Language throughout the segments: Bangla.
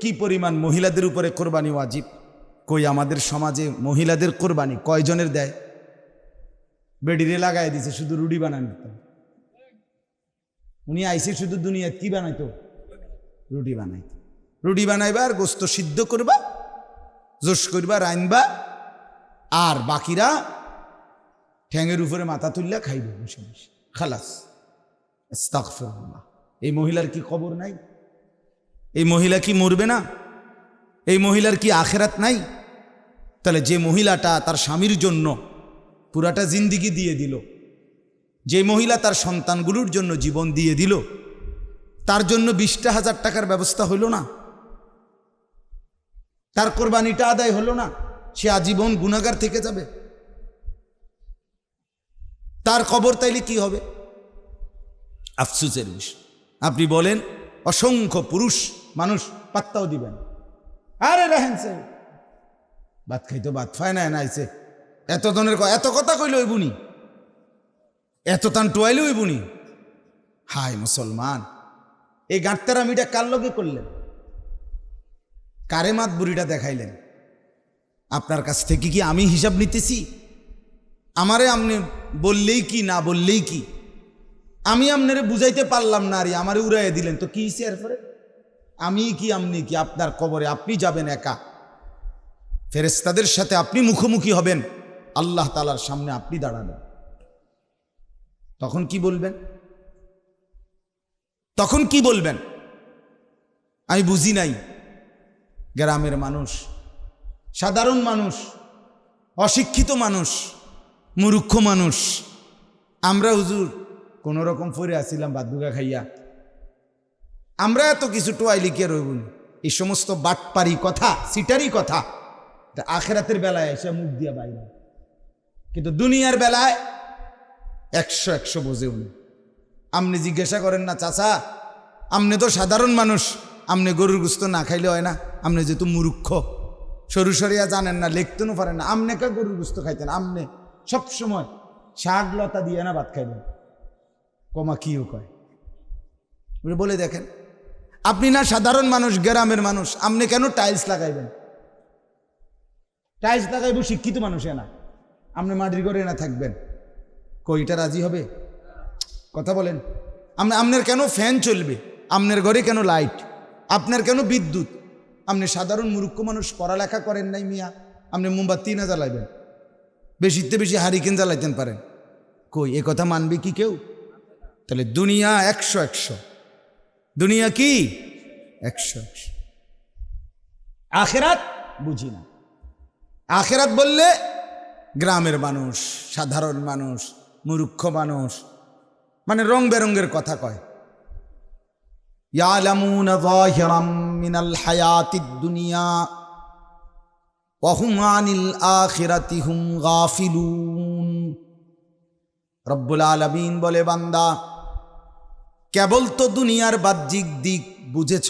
কি পরিমাণ মহিলাদের উপরে কোরবানি ওয়াজিব। কই আমাদের সমাজে মহিলাদের কোরবানি কয়জনের দেয়? বেডিরে লাগাই দিছে শুধু রুটি বানান। উনি আইসে শুধু দুনিয়ায় কি বানাইতো? রুটি বানাইতো। রুটি বানাইবা আর গোস্ত সিদ্ধ করবা, জোশ করবা, রাইনবা, আর বাকিরা ঠ্যাঙের উপরে মাথা তুললে খাইবে বসে বসে, খালাস। আস্তাগফিরুল্লাহ। এই মহিলার কি খবর নাই? এই মহিলা কি মরবে না? এই মহিলার কি আখেরাত নাই? তাহলে যে মহিলাটা তার স্বামীর জন্য পুরাটা জিন্দিগি দিয়ে দিল, যে মহিলা তার সন্তানগুলোর জন্য জীবন দিয়ে দিল, তার জন্য 20,000 টাকার ব্যবস্থা হলো না? তার কোরবানিটা আদায় হলো না? সে আজীবন গুনাহগার থেকে যাবে। তার কবর তাইলে কি হবে? আফসোসের বিষয়। আপনি বলেন অসংখ্য পুরুষ মানুষ পাত্তাও দিবেন, আরে রাহেন সে ভাত খাইতো, ভাত ফায় না নাইছে, এত ধরনের এত কথা কইল ওই বুনি, এত তান টোয়াইলে ওই বুনি। হায় মুসলমান, এই গাঁটতারামিটা কার লগে করলেন? কারে মাত বুড়িটা দেখাইলেন? আপনার কাছ থেকে কি আমি হিসাব নিতেছি? আমারে আপনি বললেই কি না বললেই কি? আমি আপনারে বুঝাইতে পারলাম না, আর আমারে উড়াইয়া দিলেন, তো কি হিসে এরপরে? আমি কি আপনি কি? আপনার কবরে আপনি যাবেন একা, ফেরেশতাদের সাথে আপনি মুখোমুখি হবেন, আল্লাহ তাআলার সামনে আপনি দাঁড়াবেন। তখন কি বলবেন? তখন কি বলবেন? আমি বুঝি নাই। গ্রামের মানুষ, সাধারণ মানুষ, অশিক্ষিত মানুষ, মূর্খ মানুষ, আমরা হুজুর কোন রকম ফরে আসছিলাম বাদুগা খাইয়া, আমরা এত কিছু টোয়াই লিখে রইবুন। এই সমস্ত বাটপারি কথা, সিটারি কথা আখেরাতের বেলায় এসে মুখ দিয়া বাইরে, কিন্তু দুনিয়ার বেলায় 100 বোঝে উনি। আপনি জিজ্ঞাসা করেন না, চাচা আপনি তো সাধারণ মানুষ, আপনি গরুর গোস্ত না খাইলে হয় না? আপনি যেহেতু মূর্খ, সরু সরিয়া জানেন না, লিখতেও পারেন না, আপনি কে গরুর গোস্ত খাইতেন? আপনি সবসময় শাক লতা দিয়ে না ভাত খাইবেন, কমা কিও কয় বলে দেখেন। আপনি না সাধারণ মানুষ, গ্রামের মানুষ, আপনি কেন টাইলস লাগাইবেন? টাইলস লাগাইব শিক্ষিত মানুষে না, আপনি মাটির ঘরে না থাকবেন, কইটা রাজি হবে? কথা বলেন। আপনার কেন ফ্যান চলবে? আপনার ঘরে কেন লাইট? আপনার কেন বিদ্যুৎ? আপনি সাধারণ মূর্খ মানুষ, পড়ালেখা করেন নাই মিয়া, আপনি মোমবাতি না জ্বালাইবেন, বেশিতে বেশি হারিকেন জ্বালাইতেন পারেন। কই এ কথা মানবে কি কেউ? তাহলে দুনিয়া 100 দুনিয়া কি 100। আখেরাত বুঝি না। আখেরাত বললে গ্রামের মানুষ, সাধারণ মানুষ, মূর্খ মানুষ, মানে রং বেরঙ্গের কথা কয়। ইয়ালামুনা যাহিরাম মিনাল হায়াতিদ দুনিয়া ওয়া হুম আনিল আখিরাতি হুম গাফিলুন। রব্বুল আলামিন বলে, বান্দা কেবল তো দুনিয়ার বাহ্যিক দিক বুঝেছ,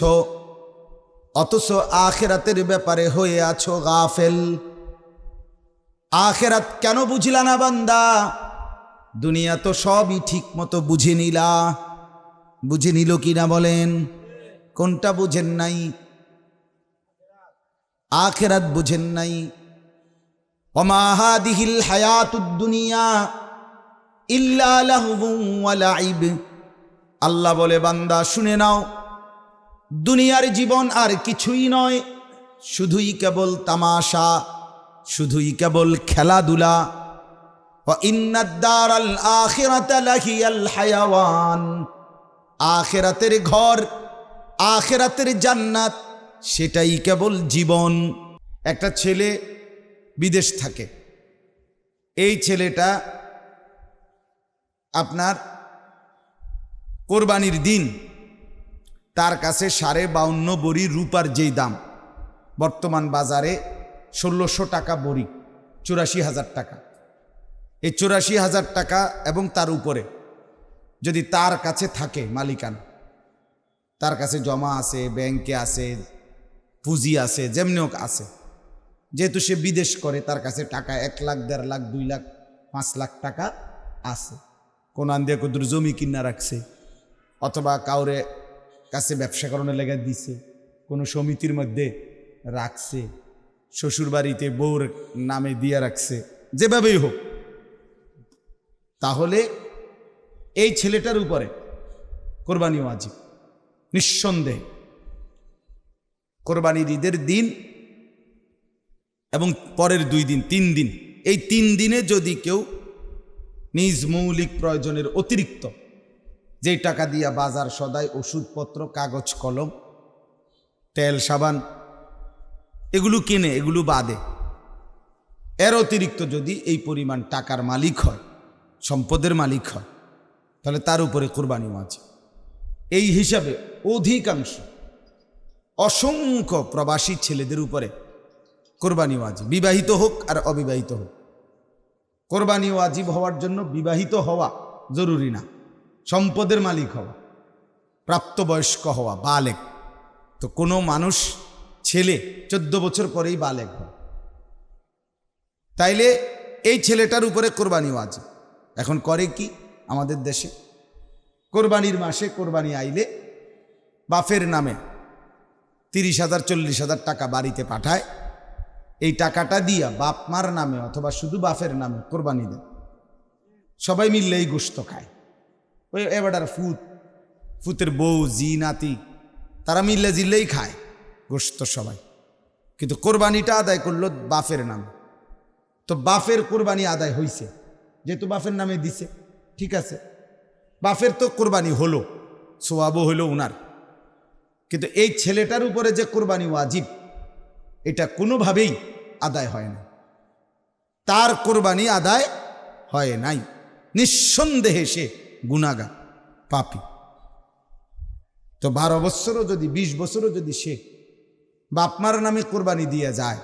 অথচ আখিরাতের ব্যাপারে হয়ে আছো গাফেল। আখিরাত কেন বুঝিলা না বান্দা? দুনিয়া তো সবই ঠিক মতো বুঝে নিলা। বুঝে নিল কিনা বলেন? কোনটা বুঝেন নাই? আখিরাত বুঝেন নাই। ওমা হাদিহিল হায়াতুদ দুনিয়া ইল্লা লাহবুন ওয়া লাইব। আল্লাহ বলে, বান্দা শুনে নাও, দুনিয়ার জীবন আর কিছুই নয়, শুধুই কেবল তামাশা, শুধুই কেবল খেলাধুলা। ওয়া ইন্নাদ দারাল আখিরাতা লাহিয়াল হায়াওয়ান। আখিরাতের ঘর, আখিরাতের জান্নাত, সেটাই কেবল জীবন। একটা ছেলে বিদেশ থাকে, এই ছেলেটা আপনার কোরবানির দিন তার কাছে 52.5 বড়ি রূপার যেই দাম, বর্তমান বাজারে 1600 টাকা বড়ি, 84,000 টাকা। এই 84,000 টাকা এবং তার উপরে যদি তার কাছে থাকে মালিকানা, তার কাছে জমা আছে, ব্যাংকে আছে, পুঁজি আছে, যেমনি হোক আছে, যেহেতু সে বিদেশ করে, তার কাছে টাকা 1 লাখ, 1.5 লাখ, 2 লাখ, 5 লাখ টাকা আছে। কোন আন্দিয়া কদুর জমি কিনা রাখছে, অথবা কাউরে কাছে ব্যবসা করানোর লেগে দিছে, কোনো সমিতির মধ্যে রাখছে, শ্বশুরবাড়িতে বউর নামে দিয়ে রাখছে, যেভাবেই হোক, তাহলে এই ছেলেটার উপরে কোরবানি ওয়াজিব নিঃসন্দেহে। কোরবানির ঈদের দিন এবং পরের 2 দিন 3 দিন, এই 3 দিনে যদি কেউ নিজ মৌলিক প্রয়োজনের অতিরিক্ত যেই টাকা দিয়া বাজার সদাই, ওষুধপত্র, কাগজ কলম, তেল সাবান এগুলো কিনে, এগুলো বাদে এর অতিরিক্ত যদি এই পরিমাণ টাকার মালিক হয়, সম্পদের মালিক হয়, তাহলে তার উপরে কোরবানি ওয়াজিব। এই হিসাবে অধিকাংশ অসংখ্য প্রবাসী ছেলেদের উপরে কোরবানি ওয়াজিব, বিবাহিত হোক আর অবিবাহিত হোক। কোরবানি ওয়াজিব হওয়ার জন্য বিবাহিত হওয়া জরুরি না, সম্পদের মালিক হওয়া, প্রাপ্তবয়স্ক হওয়া, বালেগ। তো কোনো মানুষ ছেলে 14 বছর পরেই বালেগ হয়, তাইলে এই ছেলেটার উপরে কোরবানি ওয়াজিব। এখন করে কি আমাদের দেশে, কোরবানির মাসে কোরবানি আইলে বাপের নামে 30,000 40,000 টাকা বাড়িতে পাঠায়, এই টাকাটা দিয়া বাপ মার নামে অথবা শুধু বাপের নামে কোরবানি দেয়, সবাই মিললে এই গোশত খায়। ওই এবারে ফুতের বউ, জি নাতি, তারা মিললে জিল্লেই খায় গোশত সবাই, কিন্তু কোরবানিটা আদায় করলো বাপের নামে। তো বাপের কোরবানি আদায় হইছে, যেহেতু বাপের নামে দিছে, ঠিক আছে, বাপের তো কোরবানি হলো, সোয়াবও হইল উনার। কিন্তু এই ছেলেটার উপরে যে কোরবানি ওয়াজিব, এটা কোনোভাবেই আদায় হয় না, তার কোরবানি আদায় হয় নাই, নিঃসন্দেহে সে গুনাহগার, পাপী। তো 12 বছরও যদি 20 বছরও যদি সে বাপমার নামে কোরবানি দিয়ে যায়,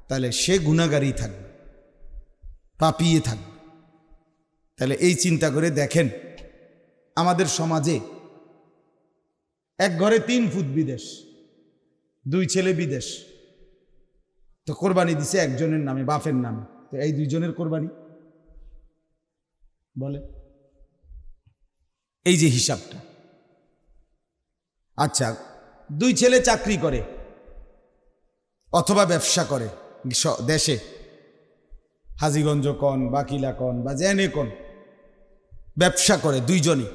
তাহলে সে গুনাহগারই থাকবে, পাপিয়ে থাকবে। তাহলে এই চিন্তা করে দেখেন, আমাদের সমাজে এক ঘরে 3 ফুট বিদেশ, 2 ছেলে বিদেশ, তো কোরবানি দিছে একজনের নামে, বাপের নামে, তো এই 2 জনের কোরবানি বলে, এই যে হিসাবটা। আচ্ছা, 2 ছেলে চাকরি করে অথবা ব্যবসা করে দেশে, হাজীগঞ্জ কন, বাকিলা কন বা জেনে কন, ব্যবসা করে 2 জনই,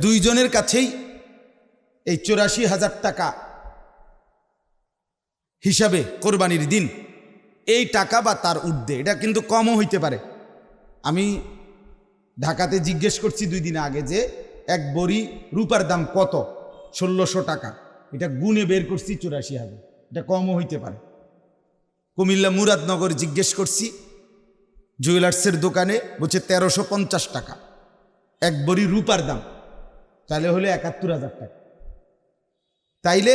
2 জনের কাছেই এই 84,000 টাকা হিসাবে কোরবানির দিন এই টাকা বা তার ঊর্ধ্বে, এটা কিন্তু কমও হইতে পারে। আমি ঢাকাতে জিজ্ঞেস করছি 2 দিন আগে যে এক বড়ি রূপার দাম কত, 1600 টাকা, এটা গুণে বের করছি 84,000, এটা কমও হইতে পারে। কুমিল্লা মুরাদনগর জিজ্ঞেস করছি জুয়েলার্সের দোকানে, বলছে 1350 টাকা এক বড়ি রূপার দাম, তাহলে হলে 71,000 টাকা। তাইলে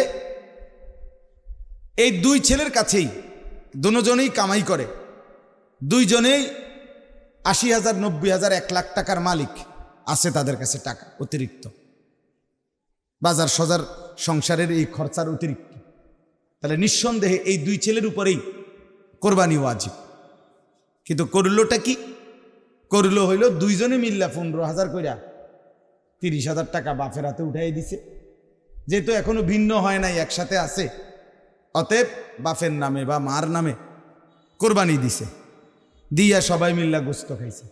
এই 2 ছেলের কাছেই দুজনেই কামাই করে, 2 জনেই 80,000 90,000 1 লাখ টাকার মালিক আছে, তাদের কাছে টাকা অতিরিক্ত, বাজার সজার সংসারের এই খরচার অতিরিক্ত। তাহলে নিঃসন্দেহে এই 2 ছেলের উপরেই কোরবানি ওয়াজিব। কিন্তু করলোটা কি, করলো হইল 2 জনে মিল্লা 15,000 কইরা 30,000 টাকা বাপের হাতে উঠাই দিছে, যেহেতু এখনো ভিন্ন হয় নাই, একসাথে আছে, অতএব বাপের নামে বা মার নামে কোরবানি দিছে, দিয়া সবাই মিল্লা গোস্ত খাইছে।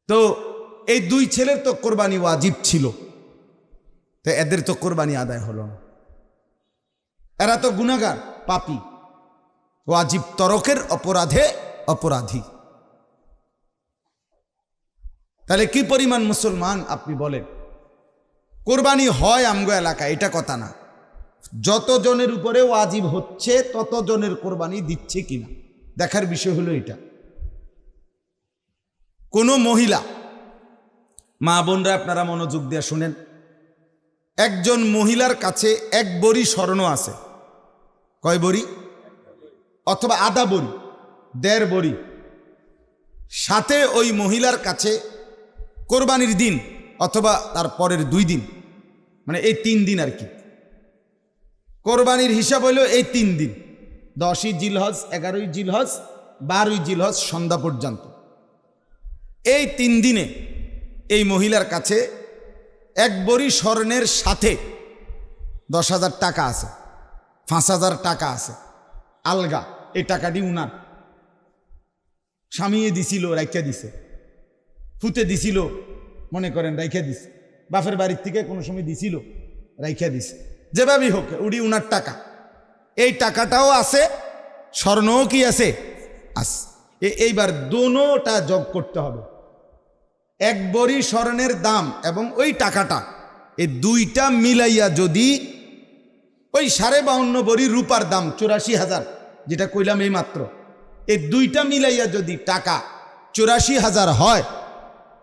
তো এই 2 ছেলের তো কোরবানি ওয়াজিব ছিল, তো এদের তো কোরবানি আদায় হলো না, এরা তো গুনাহগার, পাপী, ওয়াজিব তরকের অপরাধে অপরাধী। তাহলে কি পরিমাণ মুসলমান আপনি বলেন? কোরবানি হয় আমগো এলাকায়, এটা কথা না, যত জনের উপরে ওয়াজিব হচ্ছে তত জনের কোরবানি দিচ্ছে কিনা দেখার বিষয় হলো এটা। কোনো মহিলা, মা বোনরা আপনারা মনোযোগ দিয়ে শুনেন, একজন মহিলার কাছে 1 বড়ি স্বর্ণ আছে, কয় বড়ি? অথবা আধা বড়ি, 1.5 বড়ি, সাথে ওই মহিলার কাছে কোরবানির দিন অথবা তার পরের 2 দিন, মানে এই 3 দিন আর কি, কোরবানির হিসাব হইল এই 3 দিন, 10ই জিলহজ, 11ই জিলহজ, 12ই জিলহজ সন্ধ্যা পর্যন্ত। এই 3 দিনে এই মহিলার কাছে 1 বড়ি স্বর্ণের সাথে 10,000 টাকা আছে, 5,000 টাকা আছে আলগা, এই টাকাটি উনার স্বামীয়ে দিছিল, রাইখা দিছে, ফুতে দিছিল, মনে করেন রাইখা দিছে, বাপের বাড়ির থেকে কোনো সময় দিছিল, রাইখা দিছে, যেভাবেই হোক উডি উনার টাকা। এই টাকাটাও আছে, স্বর্ণও কি আছে, এইবার দোনোটা যোগ করতে হবে। এক ভরি স্বর্ণের দাম এবং ওই টাকাটা, এই দুইটা মিলাইয়া যদি ওই 52.5 ভরি রূপার দাম 84,000, যেটা কইলাম এই মাত্র, এই দুইটা মিলাইয়া যদি টাকা 84,000 হয়,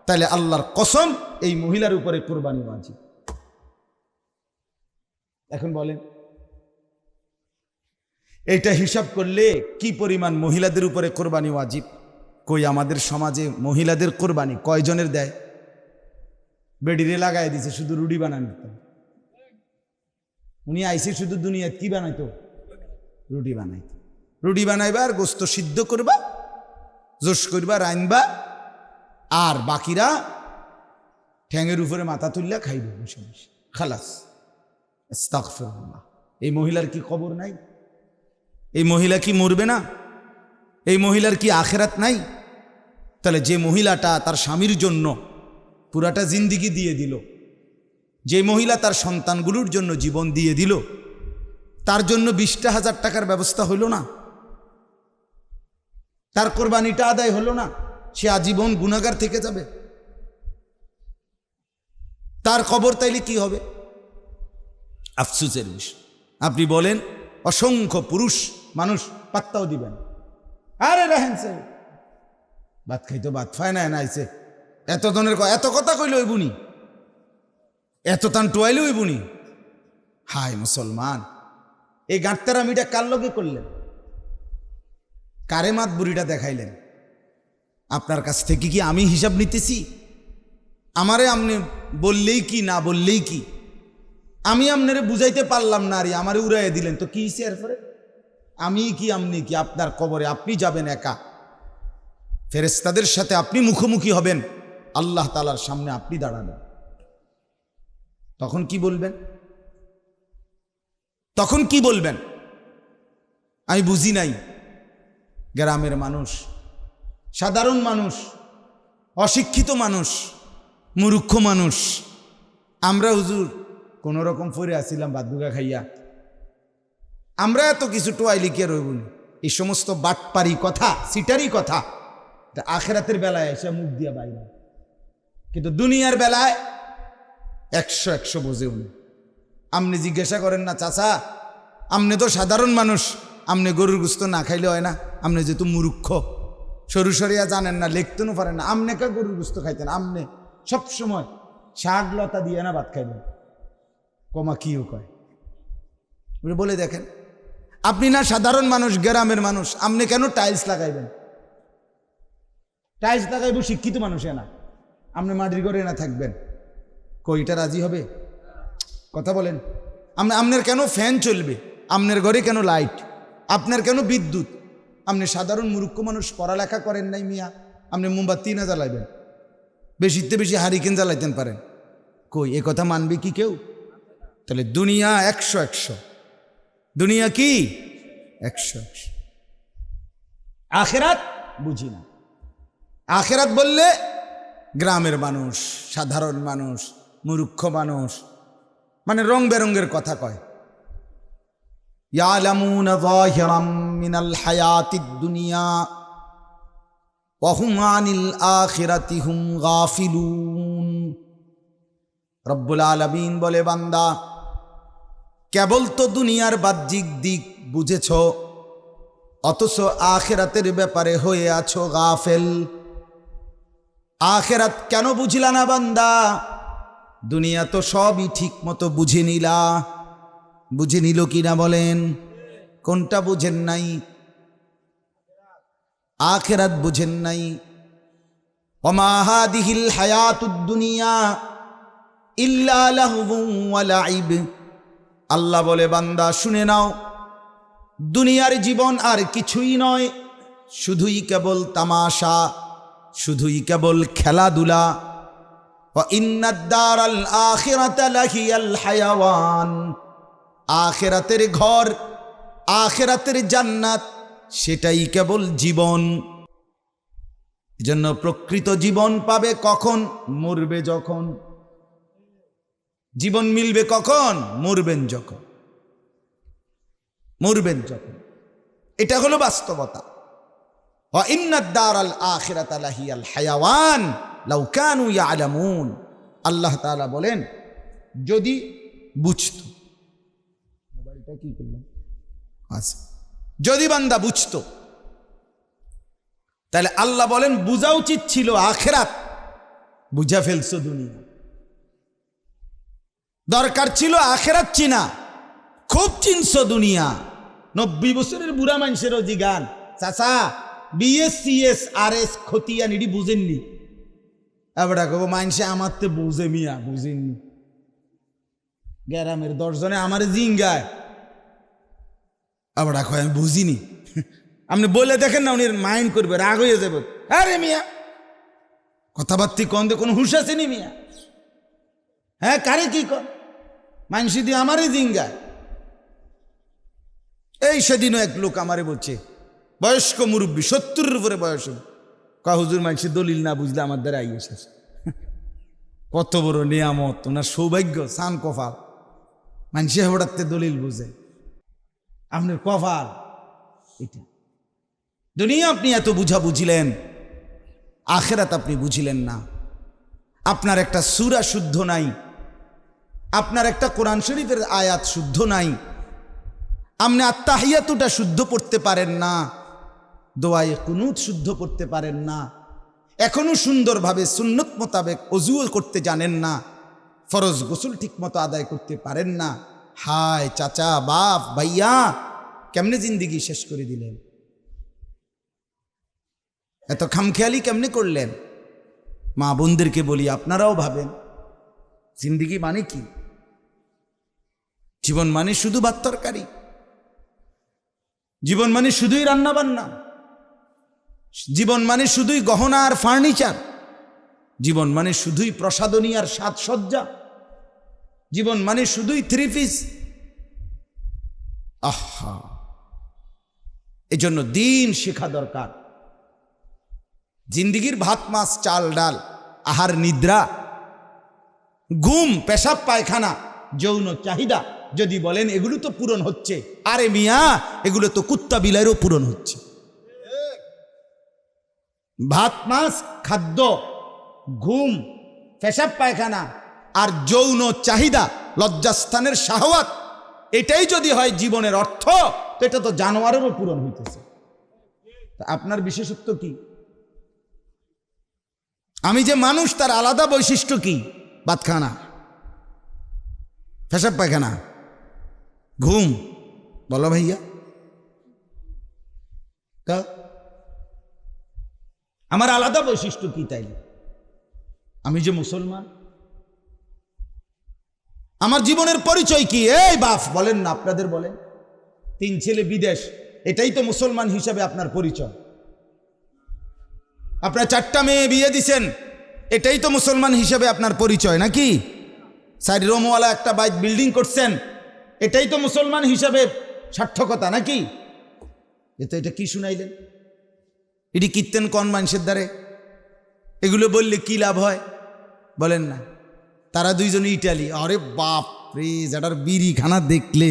তাহলে আল্লাহর কসম এই মহিলার উপরে কোরবানি ওয়াজিব। এখন বলেন এইটা হিসাব করলে কি পরিমাণ মহিলাদের উপরে কোরবানি ওয়াজিব? কই আমাদের সমাজে মহিলাদের কোরবানি কয়জনের দেয়? বেডিরে লাগাই দিছে শুধু রুটি বানাইতো। উনি আইসে শুধু দুনিয়াত কি বানাইতো? রুটি বানাইতো। রুটি বানাইবা আর গোস্ত সিদ্ধ করবা, জোশ করবা, রাইনবা, আর বাকিরা ঠ্যাঙের উপরে মাথা তুললা খাইবে বসে বসে, খালাস। আস্তাগফিরুল্লাহ। এই মহিলার কি খবর নাই? এই মহিলা কি মরবে না? এই মহিলার কি আখেরাত নাই? তাহলে যে মহিলাটা তার স্বামীর জন্য পুরাটা জিন্দিগি দিয়ে দিল, যে মহিলা তার সন্তানগুলোর জন্য জীবন দিয়ে দিল, তার জন্য 20,000 টাকার ব্যবস্থা হইল না? তার কোরবানিটা আদায় হলো না? সে আজীবন গুনাহগার থেকে যাবে। তার খবর তাইলে কি হবে? আফসোসের বিষয়। আপনি বলেন অসংখ্য পুরুষ মানুষ পাত্তাও দিবেন, আরে রাহেন সে ভাত খাইতো, ভাত ফায় না আইছে, এত ধরনের এত কথা কইলে ওই বুনি, এত তান টোয়াইলে ওই বুনি। হায় মুসলমান, এই গাঁটতারামিটা কার লগে করলেন? কারে মাত বুড়িটা দেখাইলেন? আপনার কাছ থেকে কি আমি হিসাব নিতেছি? আমারে আপনি বললেই কি না বললেই কি? আমি আপনারে বুঝাইতে পারলাম না, আরে আমারে উড়াইয়া দিলেন, তো কি হয়েছে এরপরে? আমি কি আপনি কি? আপনার কবরে আপনি যাবেন একা, ফেরেশতাদের সাথে আপনি মুখোমুখি হবেন, আল্লাহ তাআলার সামনে আপনি দাঁড়াবেন। তখন কি বলবেন? তখন কি বলবেন? আমি বুঝি নাই, গ্রামের মানুষ, সাধারণ মানুষ, অশিক্ষিত মানুষ, মূর্খ মানুষ, আমরা হুজুর কোন রকম ফরে আসছিলাম বাদুগা খাইয়া, আমরা এত কিছু টোয়াই লিখে রইব। এই সমস্ত বাটপারি কথা, সিটারি কথা আখেরাতের বেলায় এসে মুখ দিয়া বাইরে, কিন্তু দুনিয়ার বেলায় 100 বোঝে উনি। আপনি জিজ্ঞাসা করেন না, চাচা আপনি তো সাধারণ মানুষ, আপনি গরুর গোস্ত না খাইলে হয় না? আপনি যেহেতু মূর্খ, সরু সরিয়া জানেন না, লিখতেও পারেন না, আপনি কা গরুর গোস্ত খাইতেন? আপনি সবসময় শাক লতা দিয়ে না ভাত খাইবেন, কমা কিও কয় বলে দেখেন। আপনি না সাধারণ মানুষ, গ্রামের মানুষ, আপনি কেন টাইলস লাগাইবেন? টাইলস লাগাইব শিক্ষিত মানুষে না, আপনি মাটির ঘরে না থাকবেন, কইটা রাজি হবে? কথা বলেন। আপনার কেন ফ্যান চলবে? আপনার ঘরে কেন লাইট? আপনার কেন বিদ্যুৎ? আপনি সাধারণ মূর্খ মানুষ, পড়ালেখা করেন নাই মিয়া, আপনি মোমবাতি না জ্বালাইবেন, বেশিতে বেশি হারিকেন জ্বালাইতেন পারেন, কই এ কথা মানবে কি কেউ? তাহলে দুনিয়া 100, দুনিয়া কি 100। আখেরাত বুঝি না। আখেরাত বললে গ্রামের মানুষ, সাধারণ মানুষ, মূর্খ মানুষ, মানে রং বেরঙ্গের কথা কয়। ইয়ালামুনা যাহিরাম মিনাল হায়াতিদ দুনিয়া ওয়া হুম আনিল আখিরাতি হুম গাফিলুন। রব্বুল আলামিন বলে, বান্দা কেবল তো দুনিয়ার বাহ্যিক দিক বুঝেছ, অথচ আখিরাতের ব্যাপারে হয়ে আছো গাফেল। আখিরাত কেন বুঝলা না বান্দা? দুনিয়া তো সবই ঠিক মতো বুঝে নিলা। বুঝে নিল কিনা বলেন? কোনটা বুঝেন নাই? আখিরাত বুঝেন নাই। ওমা হাদিহিল হায়াতুদ দুনিয়া ইল্লা লাহবুন ওয়া লাইব। আল্লাহ বলে, বান্দা শুনে নাও, দুনিয়ার জীবন আর কিছুই নয়, শুধুই কেবল তামাশা, শুধুই কেবল খেলাধুলা। ওয়া ইন্নাদ দারাল আখিরাতা লাহিয়াল হায়াওয়ান। আখিরাতের ঘর, আখিরাতের জান্নাত, সেটাই কেবল জীবন। এজন্য প্রকৃত জীবন পাবে কখন? মরবে যখন। জীবন মিলবে কখন? মরবেন যখন। মরবেন যখন। এটা হলো বাস্তবতা। ওয়া ইন্নাদ দারাল আখিরাতা লাহিয়াল হায়াওয়ান লাউ কানু ইয়ালামুন। আল্লাহ তাআলা বলেন, যদি বুঝতো। মোবাইলটা কি করলাম? আচ্ছা, যদি বান্দা বুঝতো, তাহলে আল্লাহ বলেন বুঝা উচিত ছিল আখিরাত, বুঝা ফেলছো দুনিয়া। দরকার ছিল আখিরাত চিনা, খুব চিনছো দুনিয়া। 90 বছরের বুড়া মানুষেরও জিগান, চাচা BS-CS RS খতিয়ান এটি বুঝেননি? এবার কব মানুষে আমার তো বুঝে মিয়া, বুঝেননি। গ্রামের 10 জনে আমার জিঙ্গায়, আবার কয় আমি বুঝিনি। আপনি বলে দেখেন না, উনি মাইন্ড করবে, রাগ হয়ে যাবে। আরে মিয়া কথাবার্তি কন দে, কোনো হুঁশ আসেনি মিয়া? হ্যাঁ, কারে কি কন? মানুষ দিয়ে আমারই জিঙ্গায়। এই সেদিনও এক লোক আমারে বলছে, বয়স্ক মুরব্বী, 70-এর উপরে বয়স, হুজুর মানুষের দলিল না বুঝলে আমার দ্বারা আইসে। কত বড় নিয়ামত, ওনার সৌভাগ্য, সান কপাল, মানুষে হঠাৎ দলিল বুঝে। আপনার কপাল এটা। দুনিয়া আপনি এত বুঝা বুঝিলেন, আখিরাত আপনি বুঝিলেন না। আপনার একটা সূরা শুদ্ধ নাই, আপনার একটা কোরআন শরীফের আয়াত শুদ্ধ নাই, আপনি আত্তাহিয়াতুটা শুদ্ধ পড়তে পারেন না, দোয়ায়ে কুনুত শুদ্ধ পড়তে পারেন না, এখনো সুন্দরভাবে সুন্নত মোতাবেক ওযুও করতে জানেন না, ফরজ গোসল ঠিক মতো আদায় করতে পারেন না। হায় চাচা, বাপ, ভাইয়া, কেমনে জিন্দিগি শেষ করে দিলেন? এত খামখেয়ালি কেমনে করলেন? মা বোনদেরকে বলি, আপনারাও ভাবেন, জিন্দিগি মানে কি? জীবন মানে শুধু ভাত তরকারি? জীবন মানে শুধুই রান্না বান্না? জীবন মানে শুধুই গহনা আর ফার্নিচার? জীবন মানে শুধুই প্রসাদনী আর সাজসজ্জা? জীবন মানে শুধুই 3 পিস? আহা, এজন্য দিন শেখা দরকার। জিন্দিগির ভাত মাছ চাল ডাল, আহার নিদ্রা, ঘুম, পেশাব পায়খানা, যৌন চাহিদা যদি বলেন এগুলো তো পূরণ হচ্ছে, আরে মিয়া এগুলো তো কুত্তা বিলাইরও পূরণ হচ্ছে। ভাত মাছ, খাদ্য, ঘুম, পেশাব পায়খানা আর যৌন চাহিদা, লজ্জাস্থানের শাহওয়াত, এটাই যদি হয় জীবনের অর্থ, তো এটা তো জানোয়ারেরও পূরণ হইতেছে। আপনার বিশেষত্ব কি? আমি যে মানুষ, তার আলাদা বৈশিষ্ট্য কি? ভাতখানা, পেশাব পায়খানা, ঘুম, বলো ভাইয়া। আমার আলাদা বৈশিষ্ট্য কি? তাই আমি যে মুসলমান, আমার জীবনের পরিচয় কি? এই বাপ বলেন না, আপনাদের বলেন, 3 ছেলে বিদেশ, এটাই তো মুসলমান হিসাবে আপনার পরিচয়। আপনার 4টা মেয়ে বিয়ে দিছেন, এটাই তো মুসলমান হিসাবে আপনার পরিচয় নাকি? 4 রুমওয়ালা একটা বাইক বিল্ডিং করছেন, এটাই তো মুসলমান হিসাবে সার্থকতা নাকি? এটা কি শুনাইলেন? এটি কীর্তেন কোন মানুষের দ্বারে? এগুলো বললে কি লাভ হয় বলেন না? তারা 2 জন ইটালি, আরে বাপ রে, যেটার বিড়ি খানা দেখলে,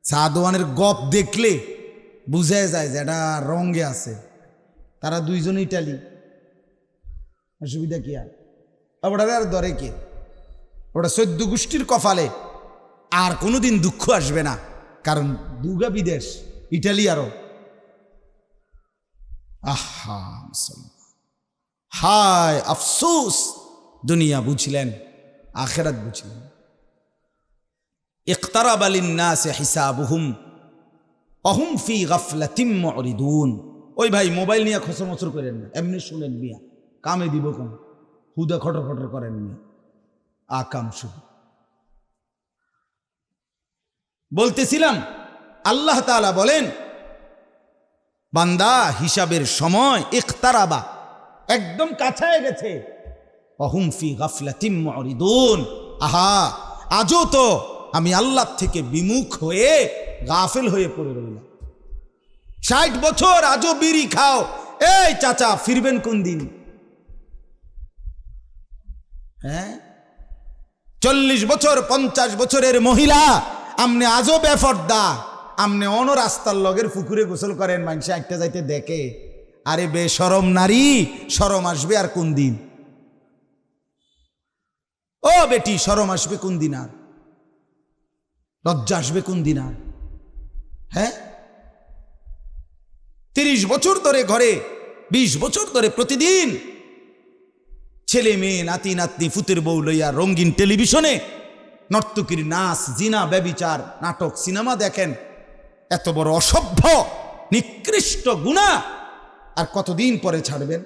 সাদওয়ানের গপ দেখলে বুঝা যায় যেটা রঙে আছে। তারা 2 জন ইটালি, অসুবিধা কি? আর আর দরে কে? ওটা 14 গোষ্ঠীর কপালে আর কোনোদিন দুঃখ আসবে না, কারণ দুগা বিদেশ, ইটালি আরো। আহা, হায় আফসোস, দুনিয়া বুঝলেন, আখিরাত বুঝলেন। ইকতারাবা লিন-নাসি হিসাবুহুম ওয়া হুম ফি গাফলাতিন মুরিদুন। ওই ভাই মোবাইল নিয়ে খসরমসর করেন না, এমনি শুনেন মিয়া, কামে দিব কোন, হুদা খটর খটর করেন মিয়া, আকাম শুধু। বলতেছিলাম, আল্লাহ তাআলা বলেন, বান্দা হিসাবের সময় ইকতারাবা, একদম কাছায় গেছে। ওয়া হুম ফি গাফলাতিন মুরিদুন, আহা আজও তো আমি আল্লাহ থেকে বিমুখ হয়ে গাফেল হয়ে পড়ে রইলাম। 60 বছর আজও বিড়ি খাও, এই চাচা ফিরবেন কোন দিন? হ্যাঁ, 40 বছর 50 বছরের মহিলা আমনে আজও বেফর্দা, আমনে অন রাস্তার লগের পুকুরে গোসল করেন, মানুষ একটা যাইতে দেখে। আরে বেশরম নারী, শরম আসবে আর কোন দিন? ও বেটি, শরম আসবে কোন দিন? আর লজ্জা আসবে কোন দিন? আর হ্যাঁ, 30 বছর ধরে ঘরে, 20 বছর ধরে প্রতিদিন ছেলে মেয়ে নাতি নাতনি ফুতের বউ লইয়া রঙিন টেলিভিশনে নর্তকীর নাচ, জিনা, ব্যভিচার, নাটক, সিনেমা দেখেন। এত বড় অসভ্য নিকৃষ্ট গুনাহ আর কতদিন পরে ছাড়বেন?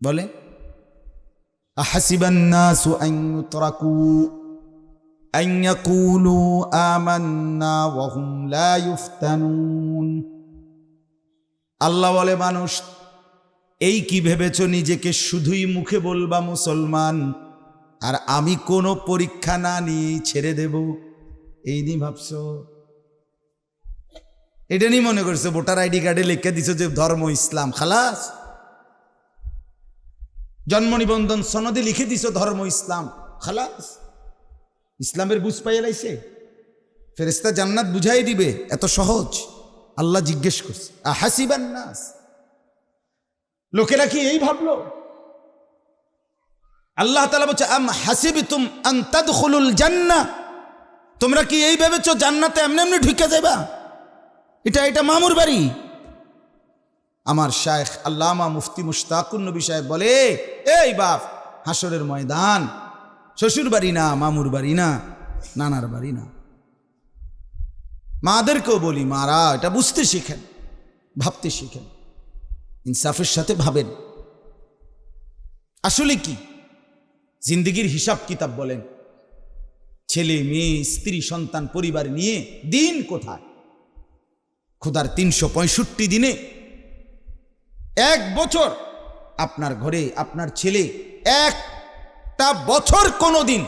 বলে আহাসিবান নাসু আন ইউতরাকু আন ইয়াকুলু আমান্না ওয়া হুম লা ইফতানুন। আল্লাহ বলে, মানুষ এই কি ভেবেছ নিজেকে শুধুই মুখে বলবা মুসলমান, আর আমি কোনো পরীক্ষা না নিয়েই ছেড়ে দেব? এই নি ভাবছ? এটা নি মনে করছো ভোটার আইডি কার্ডে লিখে দিছো যে ধর্ম ইসলাম, খালাস? জন্ম নিবন্ধন সনদে লিখে দিছো ধর্ম ইসলাম, খালাস? ইসলামের বুঝ পাইয়া লাইছে? ফেরেশতা জান্নাত বুঝাই দিবে, এত সহজ? আল্লাহ জিজ্ঞেস করছে আহাসিবান নাস, লোকেরা কি এই ভাবলো? আল্লাহ তাআলা বলছে আম হাসিবতুম আন তাদখুলুল জান্নাহ, তোমরা কি এই ভেবেছো জান্নাতে এমনি এমনি ঢুকে যাবা? এটা মামুর বাড়ি? আমার শায়েখ আল্লামা মুফতি মুশতাকুন নবী সাহেব বলে, এই বাপ, হাসরের ময়দান শ্বশুর বাড়ি না, মামুর বাড়ি না, নানার বাড়ি না। মাদেরকেও বলি, মারা এটা বুঝতে শিখেন, ভাবতে শিখেন, ইনসাফের সাথে ভাবেন। আসলে কি জিন্দেগির হিসাব কিতাব বলেন? ছেলে মেয়ে স্ত্রী সন্তান পরিবার নিয়ে দিন কোথায়? খোদার 365 দিনে 1 বছর আপনার ঘরে আপনার ছেলে একটা বছর কোনো দিন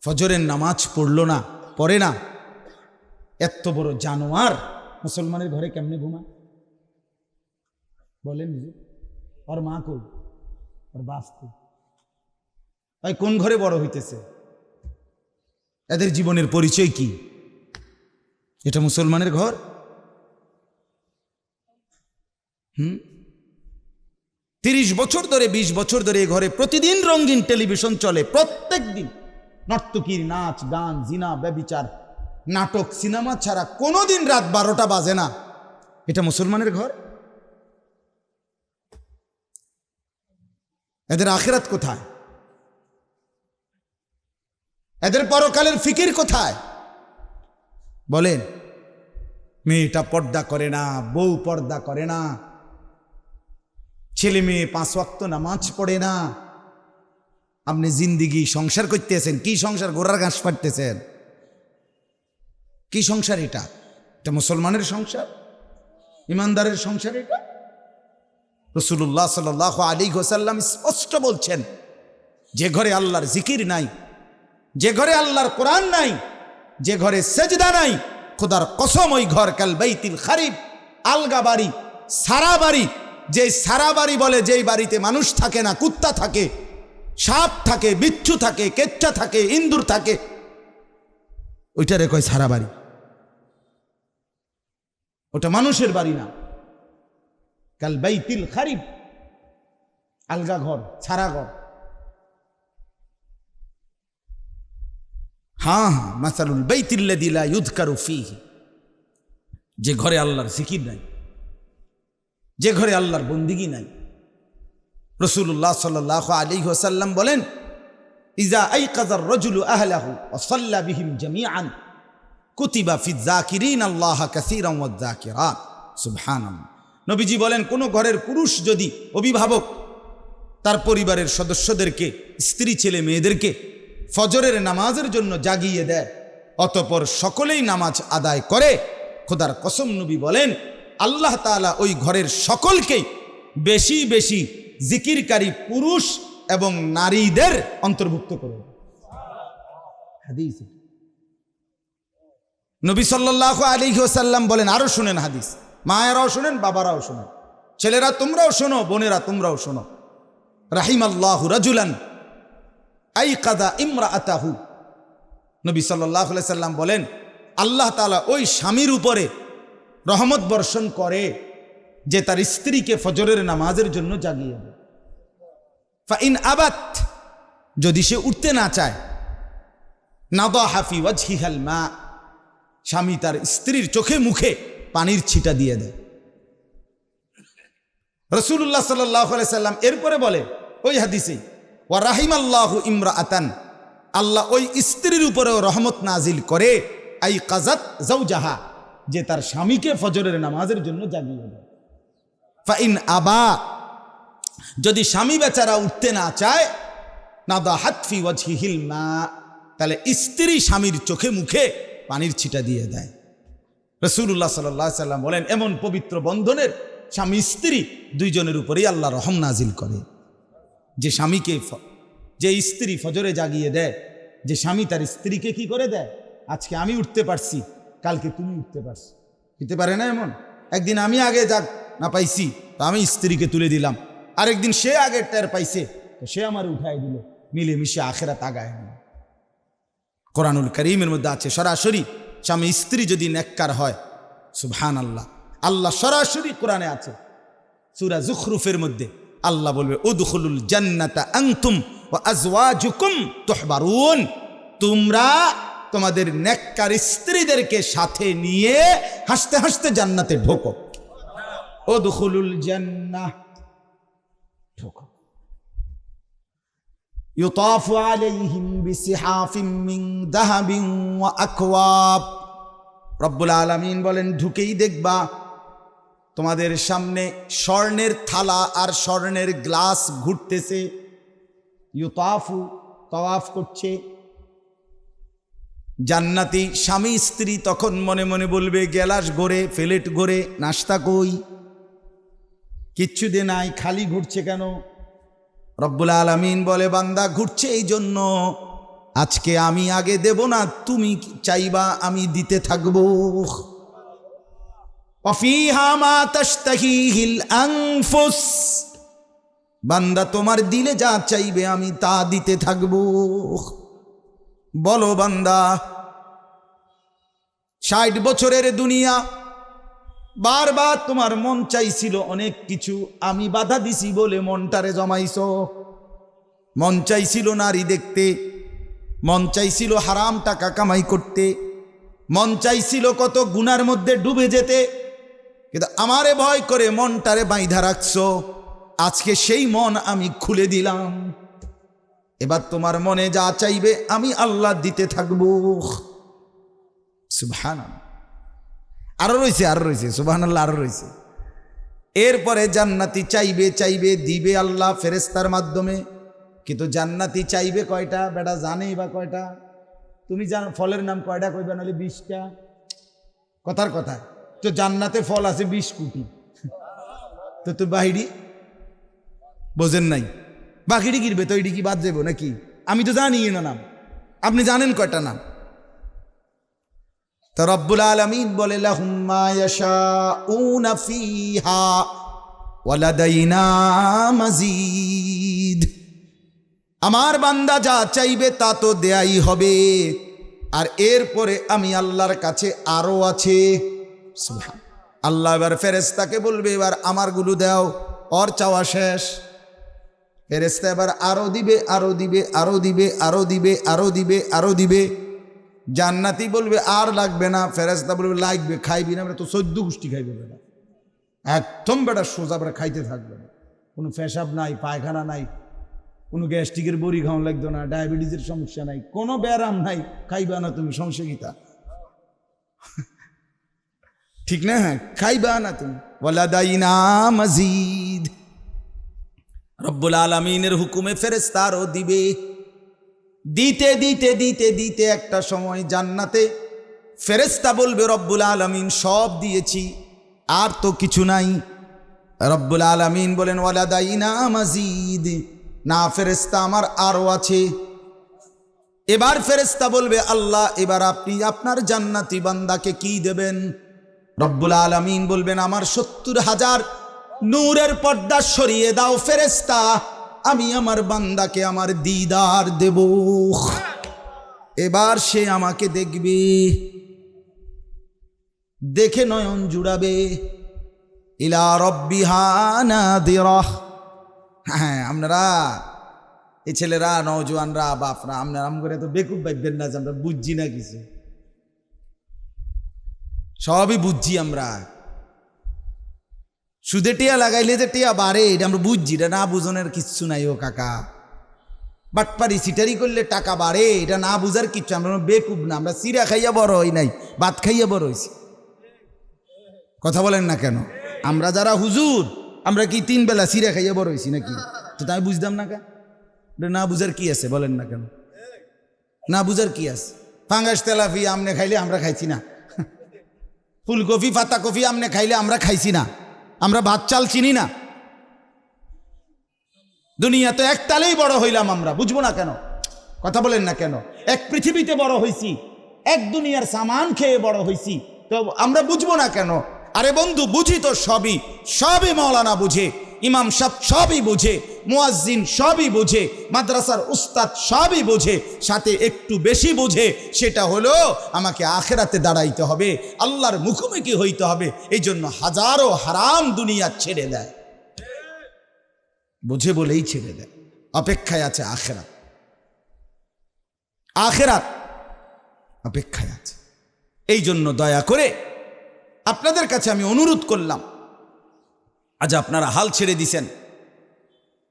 ফজরের নামাজ পড়লো না, পড়ে না। এত বড় জানোয়ার মুসলমানের ঘরে কেমনে ঘুমায় বলেন? ওর মা কই, ওর বাপ কই, ভাই কোন ঘরে বড় হইতেছে? এদের জীবনের পরিচয় কি? এটা মুসলমানের ঘর? 30 বছর ধরে 20 বছর ধরে এ ঘরে প্রতিদিন রঙিন টেলিভিশন চলে, প্রত্যেক দিন নর্তকীর নাচ, গান, জিনা, ব্যভিচার, নাটক, সিনেমা ছাড়া কোনোদিন রাত 12টা বাজে না। এটা মুসলমানের ঘর? এদের আখিরাত কোথায়? এদের পরকালের ফিকির কোথায় বলেন? মেয়েটা পর্দা করে না, বউ পর্দা করে না, ছেলে মেয়ে 5 ওয়াক্ত নামাজ পড়ে না। আপনি জিন্দিগি সংসার করতেছেন, কি সংসার? গোড়ার ঘাস পাড়তেছেন। কি সংসার এটা? এটা মুসলমানের সংসার, ইমানদারের সংসার এটা? রাসূলুল্লাহ সাল্লাল্লাহু আলাইহি ওয়াসাল্লাম স্পষ্ট বলছেন, যে ঘরে আল্লাহর জিকির নাই, যে ঘরে আল্লাহর কোরআন নাই, যে ঘরে সেজদা নাই, খোদার কসম ওই ঘর কাল বাইতিল খারিব, আলগা বাড়ি, সারা বাড়ি। যে সারা বাড়ি বলে যেই বাড়িতে মানুষ থাকে না, কুত্তা থাকে, সাপ থাকে, বিচ্ছু থাকে, কেচ্চা থাকে, ইন্দুর থাকে, ওইটারে কয় সারা বাড়ি। ওটা মানুষের বাড়ি না। কাল বাইতিল খারিব, আলগা ঘর, সারা ঘর। হ্যাঁ, মাসালুল বাইতিল্লাযী লা ইউযকারু ফীহি, যে ঘরে আল্লাহর জিকির নাই, যে ঘরে আল্লাহর বন্দিগি নাই। রাসূলুল্লাহ সাল্লাল্লাহু আলাইহি ওয়াসাল্লাম বলেন, ইযা আইকাযার রাজুলু আহলাহু ওয়া সাল্লা বিহিম জামিআন কুতিবা ফিয-যাকিরিন আল্লাহ কাসীরান ওয়ায-যাকিরাত। সুবহানাল্লাহ। নবীজি বলেন, কোন ঘরের পুরুষ যদি অভিভাবক তার পরিবারের সদস্যদেরকে, স্ত্রী ছেলে মেয়েদেরকে ফজরের নামাজের জন্য জাগিয়ে দেয়, অতঃপর সকলেই নামাজ আদায় করে, খোদার কসম নবী বলেন আল্লাহ তাআলা ওই ঘরের সকলকেই বেশি বেশি জিকিরকারী পুরুষ এবং নারীদের অন্তর্ভুক্ত করে। হাদিস নবী সাল্লাল্লাহু আলাইহি ওয়াসাল্লাম বলেন, আরো শুনেন হাদিস, মায়েরাও শুনেন, বাবারাও শুনেন, ছেলেরা তোমরাও শোনো, বোনেরা তোমরাও শোনো। রাহিমাল্লাহু রাজুলান আইকাদা ইমরাআতাহু, নবী সাল্লাল্লাহু আলাইহি সাল্লাম বলেন, আল্লাহ তাআলা ওই স্বামীর উপরে রহমত বর্ষণ করে যে তার স্ত্রীকে ফজরের নামাজের জন্য জাগিয়ে দেয়। ফাইন আবাত, যদি সে উঠতে না চায়, নাদাহা ফি ওয়াজহিহাল মা, স্বামী তার স্ত্রীর চোখে মুখে পানির ছিটা দিয়ে দেয়। রাসূলুল্লাহ সাল্লাল্লাহু আলাইহি সাল্লাম এরপরে বলে ওই হাদিসে, ওয়া রাহিমাল্লাহু ইমরাআতান, আল্লাহ ওই স্ত্রীর উপরেও রহমত নাজিল করে, আই কাজাত জাওজাহা, যে তার স্বামীকে ফজরের নামাজের জন্য জাগিয়ে দেয়। ফাইন আবা, যদি স্বামী বেচারা উঠতে না চায়, নাদাহাত ফি ওয়াজহিহিল মা, তাহলে স্ত্রী স্বামীর চোখে মুখে পানির ছিটা দিয়ে দেয়। রাসূলুল্লাহ সাল্লাল্লাহু আলাইহি সাল্লাম বলেন, এমন পবিত্র বন্ধনের স্বামী স্ত্রী দুইজনের উপরেই আল্লাহ রহম নাজিল করে। যে স্বামীকে, যে স্ত্রী ফজরে জাগিয়ে দেয়, যে স্বামী তার স্ত্রীকে কি করে দেয়, আজকে আমি উঠতে পারছি, কালকে তুমি উঠতে পারছি, হতে পারে না এমন? একদিন আমি আগে জাগ না পাইছি, তো আমি স্ত্রীকে তুলে দিলাম, আরেকদিন সে আগে টের পাইছে, তো সে আমার উঠাই দিল, মিলেমিশে আখেরাত আগায় নিল। কোরআনুল কারীমের মধ্যে আছে সরাসরি, স্বামী স্ত্রী যদি নেককার হয়, সুবহানাল্লাহ, আল্লাহ সরাসরি কোরআনে আছে, সূরা যুখরুফের মধ্যে আল্লাহ বলবে, উদখুলুল জান্নাতা আনতুম ওয়া আজওয়াজুকুম তুহবারুন, তোমরা তোমাদের নেককার স্ত্রীদেরকে সাথে নিয়ে হাসতে হাসতে জান্নাতে ঢোকো। উদখুলুল জান্নাহ, ঢোকো। ইউতাফু আলাইহিম বিসিহাফিম মিন যাহাবিন ওয়া আকওয়াব, রব্বুল আলামিন বলেন, ঢুকেই দেখবা তোমাদের সামনে স্বর্ণের থালা আর স্বর্ণের গ্লাস ঘুরতেছে। ইউতাফু, তাওয়াফ করছে। জান্নাতি স্বামী স্ত্রী তখন মনে মনে বলবে, গ্লাস ঘোরে, প্লেট ঘোরে, নাস্তা কই, কিচ্ছু দে নাই, খালি ঘুরছে কেন? রব্বুল আলামিন বলে, বান্দা ঘুরছে এই জন্য, আজকে আমি আগে দেব না, তুমি চাইবা আমি দিতে থাকবো। ওয়াফিহা মা তাশতাহিহিল আনফুস, বান্দা তোমার দিলে যা চাইবে আমি তা দিতে থাকবো। বলো বান্দা, 60 বছরের দুনিয়া, বারবার তোমার মন চাইছিল অনেক কিছু, আমি বাধা দিছি বলে মনটারে জমাইছো। মন চাইছিল নারী দেখতে, মন চাইছিল হারাম টাকা কামাই করতে, মন চাইছিল কত গুনার মধ্যে ডুবে যেতে, কিন্তু আমারে ভয় করে মনটারে বাইধা রাখছো। আজকে সেই মন আমি খুলে দিলাম, এবার তোমার মনে যা চাইবে আমি আল্লাহ দিতে থাকবো। সুবহানাল্লাহ। আরো রয়েছে সুবহানাল্লাহ, আরো রয়েছে। এরপরে জান্নাতি চাইবে চাইবে, দিবে আল্লাহ ফেরেশতার মাধ্যমে। কিন্তু জান্নাতি চাইবে কয়টা? বেটা জানেই বা কয়টা? তুমি জানো ফলের নাম কয়টা? কইবা নাহলে 20টা। কথার কথা, তো জান্নাতে ফল আছে 20 কোটি, তো তো বাহিরি বোঝেন নাই, বাকিটি কিনবে তো এটি কি বাদ যাবো নাকি? আমি তো জানি না নাম, আপনি জানেন কয়টা নাম? তো রব্বুল আলামিন বলে, লাহুম মা ইয়াশাউনা ফিহা ওয়া লাদাইনা মাজিদ, আমার বান্দা যা চাইবে তা তো দেয়াই হবে, আর এরপরে আমি আল্লাহর কাছে আরো আছে। সুবহান আল্লাহ। এবার ফেরেশতাকে বলবে, এবার আমারগুলো দাও, ওর চাওয়া শেষ। ফেরেশতা এবার আরো দিবে, আরো দিবে, আরো দিবে, আরো দিবে, আরো দিবে, আরো দিবে। জান্নাতি বলবে আর লাগবে না, ফেরেশতা বলবে লাগবে, খাইবি না? তো 14 গোষ্ঠী খাইবে বেটা, একদম বেটা সোজা বেটা খাইতে থাকবে না, কোনো পেশাব নাই, পায়খানা নাই, কোনো গ্যাস্ট্রিকের বড়ি খাওয়া লাগতো না, ডায়াবেটিসের সমস্যা নাই, কোনো ব্যারাম নাই, খাইবা না তুমি, সমস্যা গীতা ঠিক না? হ্যাঁ, খাইবা না তুমি। ওয়ালাদাইনা মাজিদ, রব্বুল আলামিনের হুকুমে ফেরেশতা আরো দিবে। দিতে দিতে দিতে দিতে একটা সময় জান্নাতে ফেরেশতা বলবে, রব্বুল আলামিন সব দিয়েছি, আর তো কিছু নাই। রব্বুল আলামিন বলেন, ওয়ালাদাইনা মাজিদ, না ফেরেশতা আমার আরো আছে। এবার ফেরেশতা বলবে আল্লাহ এবার আপনি আপনার জান্নাতি বান্দাকে কি দেবেন? রব্বুল আলামিন বলবেন আমার 70,000 নূরের পর্দা সরিয়ে দাও ফেরেশতা, আমি আমার বান্দাকে আমার দিদার দেব। এবার সে আমাকে দেখবে, দেখে নয়ন জুড়াবে। ইলা রব্বিহা নাদিরাহ। হ্যাঁ, আপনারা এই ছেলেরা নওজোয়ানরা বাপরা আপনারা আম করে তো বেকুব ভাববেন না যে আমরা বুঝছি না কিছু, সবই বুঝছি আমরা। সুদে টিয়া লাগাইলে যে টিয়া বাড়ে এটা আমরা বুঝছি, এটা না বুঝনের কিচ্ছু নাই ও কাকা। বাটপারি সিটারি করলে টাকা বাড়ে এটা না বুঝার কিচ্ছু, আমরা বেকুব না, আমরা সিরা খাইয়া বড় হই নাই, ভাত খাইয়া বড় হয়েছি। কথা বলেন না কেন? আমরা যারা হুজুর আমরা কি 3 বেলা সিরা খাইয়া বড় হয়েছি নাকি? তো তাই বুঝতাম না কেন? না বুঝার কি আছে বলেন না কেন? না বুঝার কি আছে? ফাঙ্গাস তেলাফি আমনে খাইলে আমরা খাইছি না, ফুলকপি পাতাকপি আমনে খাইলে আমরা খাইছি না, আমরা ভাত চাল চিনি না। দুনিয়া তো এক তালেই বড় হইলাম আমরা, বুঝবো না কেন? কথা বলেন না কেন? এক পৃথিবীতে বড় হইছি, এক দুনিয়ার সামান খেয়ে বড় হইছি, তো আমরা বুঝবো না কেন? আরে বন্ধু বুঝি তো সবই, সবই মাওলানা বুঝে, ইমাম সাহেব সবই বুঝে, মুয়াজ্জিন সবই বুঝে, মাদ্রাসার উস্তাদ সবই বুঝে, সাথে একটু বেশি বুঝে, সেটা হলো আমাকে আখেরাতে দাঁড়াইতে হবে, আল্লাহর মুখোমুখি হইতে হবে। এই জন্য হাজারো হারাম দুনিয়া ছেড়ে দেয়, বুঝে বলেই ছেড়ে দেয়। অপেক্ষায় আছে আখেরাত, আখেরাত অপেক্ষায় আছে। এই জন্য দয়া করে আপনাদের কাছে আমি অনুরোধ করলাম, আজ আপনারা হাল ছেড়ে দিছেন,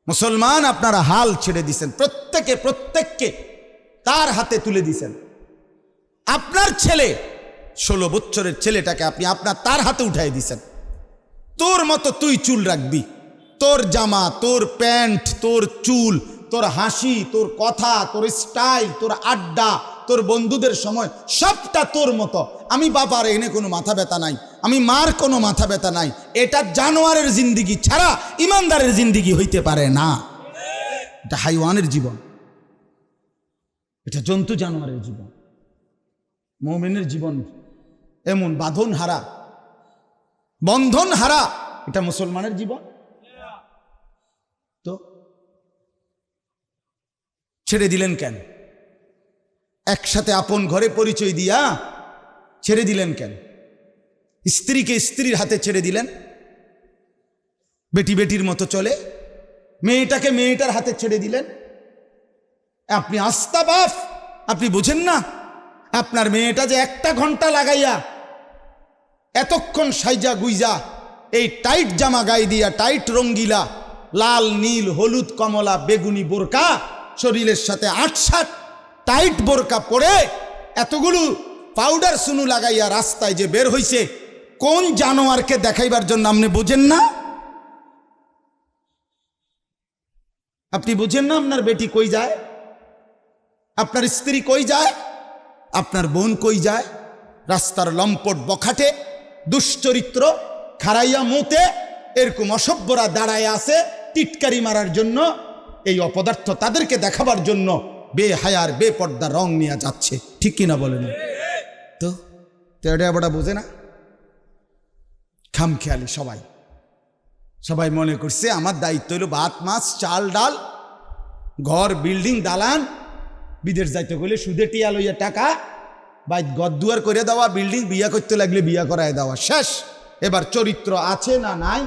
মুসলমান আপনারা হাল ছেড়ে দিছেন, প্রত্যেককে তার হাতে তুলে দিছেন। আপনার ছেলে 16 বছরের ছেলেটাকে আপনি তার হাতে উঠাই দিছেন। তোর মতো তুই চুল রাখবি, তোর জামা, তোর প্যান্ট, তোর চুল, তোর হাসি, তোর কথা, তোর স্টাইল, তোর আড্ডা, তোর বন্ধুদের সময় সবটা তোর মতো। আমি বাবার এনে কোনো মাথা ব্যথা নাই, আমি মার কোনো মাথা ব্যথা নাই। এটা জানোয়ারের জিন্দিগি ছাড়া ইমানদারের জিন্দিগি হইতে পারে না। এটা হাইওয়ানের জীবন, এটা জন্তু জানোয়ারের জীবন। মুমিনের জীবন এমন বাঁধন হারা, বন্ধন হারা, এটা মুসলমানের জীবন। তো ছেড়ে দিলেন কেন? একসাথে আপন ঘরে পরিচয় দিয়া ছেড়ে দিলেন কেন? স্ত্রীকে স্ত্রীর হাতে ছেড়ে দিলেন, বেটি বেটির মতো চলে, মেয়েটাকে মেয়েটার হাতে ছেড়ে দিলেন। আপনি আস্তা বাপ, আপনি বুঝেন না আপনার মেয়েটা যে 1 ঘন্টা লাগাইয়া এতক্ষণ সাইজা গুইজা এই টাইট জামা গায়ে দিয়া, টাইট রঙ্গিলা, লাল নীল হলুদ কমলা বেগুনি বোরকা শরীরের সাথে 8-7 টাইট বোরকা পরে এতগুলো পাউডার সুনু লাগাইয়া রাস্তায় যে বের হইছে, কোন জানোয়ারকে দেখাইবার জন্য আপনি বুঝেন না? আপনি বুঝেন না আপনার বেটি কই যায়, আপনার স্ত্রী কই যায়, আপনার বোন কই যায়? রাস্তার লম্পট বখাটে দুশ্চরিত্র খারাইয়া মুতে এরকম অসভ্যরা দাঁড়ায় আছে টিটকারি মারার জন্য। এই অপদার্থ তাদেরকে দেখাবার জন্য বেহায়ার বেপর্দা রং নিয়ে যাচ্ছে, ঠিক কিনা বলেন? তো এটা আবার বোঝে না, খামখেয়ালি সবাই মনে করছে আমার দায়িত্ব হলো ভাত মাছ চাল ডাল, ঘর বিল্ডিং দালান, বিদেশ যাইতে গেলে সুদে টিয়া লইয়া টাকা, বাই গদ্দুয়ার করে দেওয়া, বিল্ডিং বিয়া করতে লাগলে বিয়া করায় দেওয়া, শেষ। এবার চরিত্র আছে না নাই,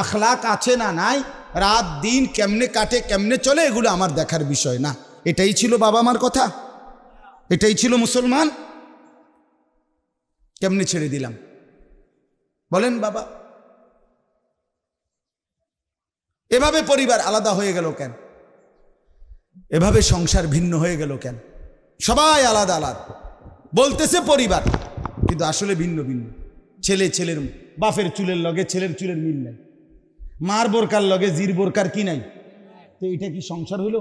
আখলাক আছে না নাই, রাত দিন কেমনে কাটে কেমনে চলে, এগুলো আমার দেখার বিষয় না। এটাই ছিল বাবা মার কথা, এটাই ছিল মুসলমান। কেমনে ছেড়ে দিলাম বলেন বাবা? এভাবে পরিবার আলাদা হয়ে গেল কেন? এভাবে সংসার ভিন্ন হয়ে গেল কেন? সবাই আলাদা আলাদা বলতেছে পরিবার, কিন্তু আসলে ভিন্ন ভিন্ন। ছেলের বাপের চুলের লগে ছেলের চুলের মিল নাই, মার বোরকার লগে জির বোরকার কি নাই। তো এটা কি সংসার হইল?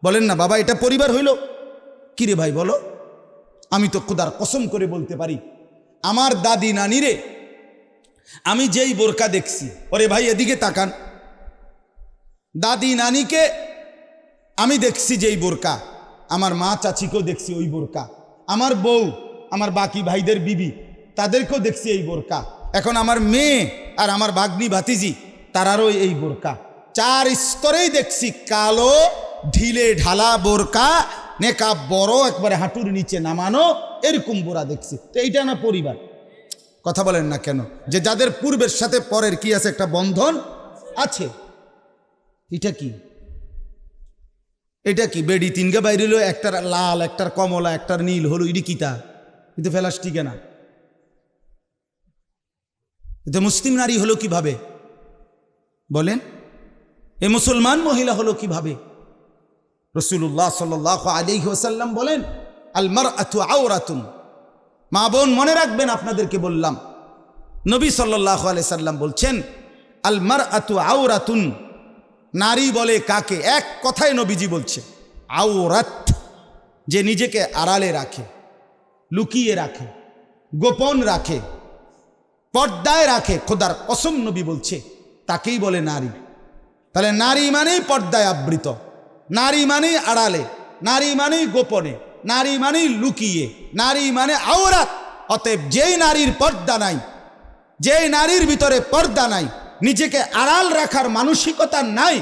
বলেন না বাবা, এটা পরিবার হইল? কিরে ভাই বলো? আমি তো খোদার কসম করে বলতে পারি, আমার দাদি নানিরে আমি যেই বোরকা দেখছি, ওরে ভাই এদিকে তাকান, দাদি নানিকে আমি দেখছি যেই বোরকা, আমার মা চাচিকেও দেখছি ওই বোরকা, আমার বউ, আমার বাকি ভাইদের বিবি তাদেরকেও দেখছি এই বোরকা, এখন আমার মেয়ে আর আমার ভাগ্নি ভাতিজি তারারও এই বোরকা। 4 স্তরেই দেখছি কালো ঢিলে ঢালা বোরকা, নেকাব বড় একবারে হাঁটুর নিচে নামানো, এরকম বোরা দেখছি। তো এইটা না পরিবার? কথা বলেন না কেন? যে যাদের পূর্বের সাথে পরের কি আছে, একটা বন্ধন আছে। এটা কি? এটা কি? বেডি 3 বাইরে হলো, একটার লাল, একটার কমলা, একটার নীল হলো, ইডি কিতা? কিন্তু ফেলাস্টিকে না। এটা মুসলিম নারী হলো কিভাবে বলেন? এ মুসলমান মহিলা হলো কিভাবে? রাসূলুল্লাহ সাল্লাল্লাহু আলাইহি ওয়াসাল্লাম বলেন, আল মারআতু আওরাতুন। মা বোন মনে রাখবেন, আপনাদেরকে বললাম, নবী সাল্লাল্লাহু আলাইহি সাল্লাম বলছেন, আল মারআতু আওরাতুন। নারী বলে কাকে? এক কথায় নবীজি বলছে আওরাত, যে নিজেকে আড়ালে রাখে, লুকিয়ে রাখে, গোপন রাখে, পর্দায় রাখে। খোদার কসম নবী বলছে তাকেই বলে নারী। তাহলে নারী মানেই পর্দায় আবৃত, নারী মানেই আড়ালে, নারী মানেই গোপনে, নারী মানেই লুকিয়ে, নারী মানে আওরাত। অতএব যেই নারীর পর্দা নাই, যেই নারীর ভিতরে পর্দা নাই, নিজেকে আড়াল রাখার মানসিকতা নাই,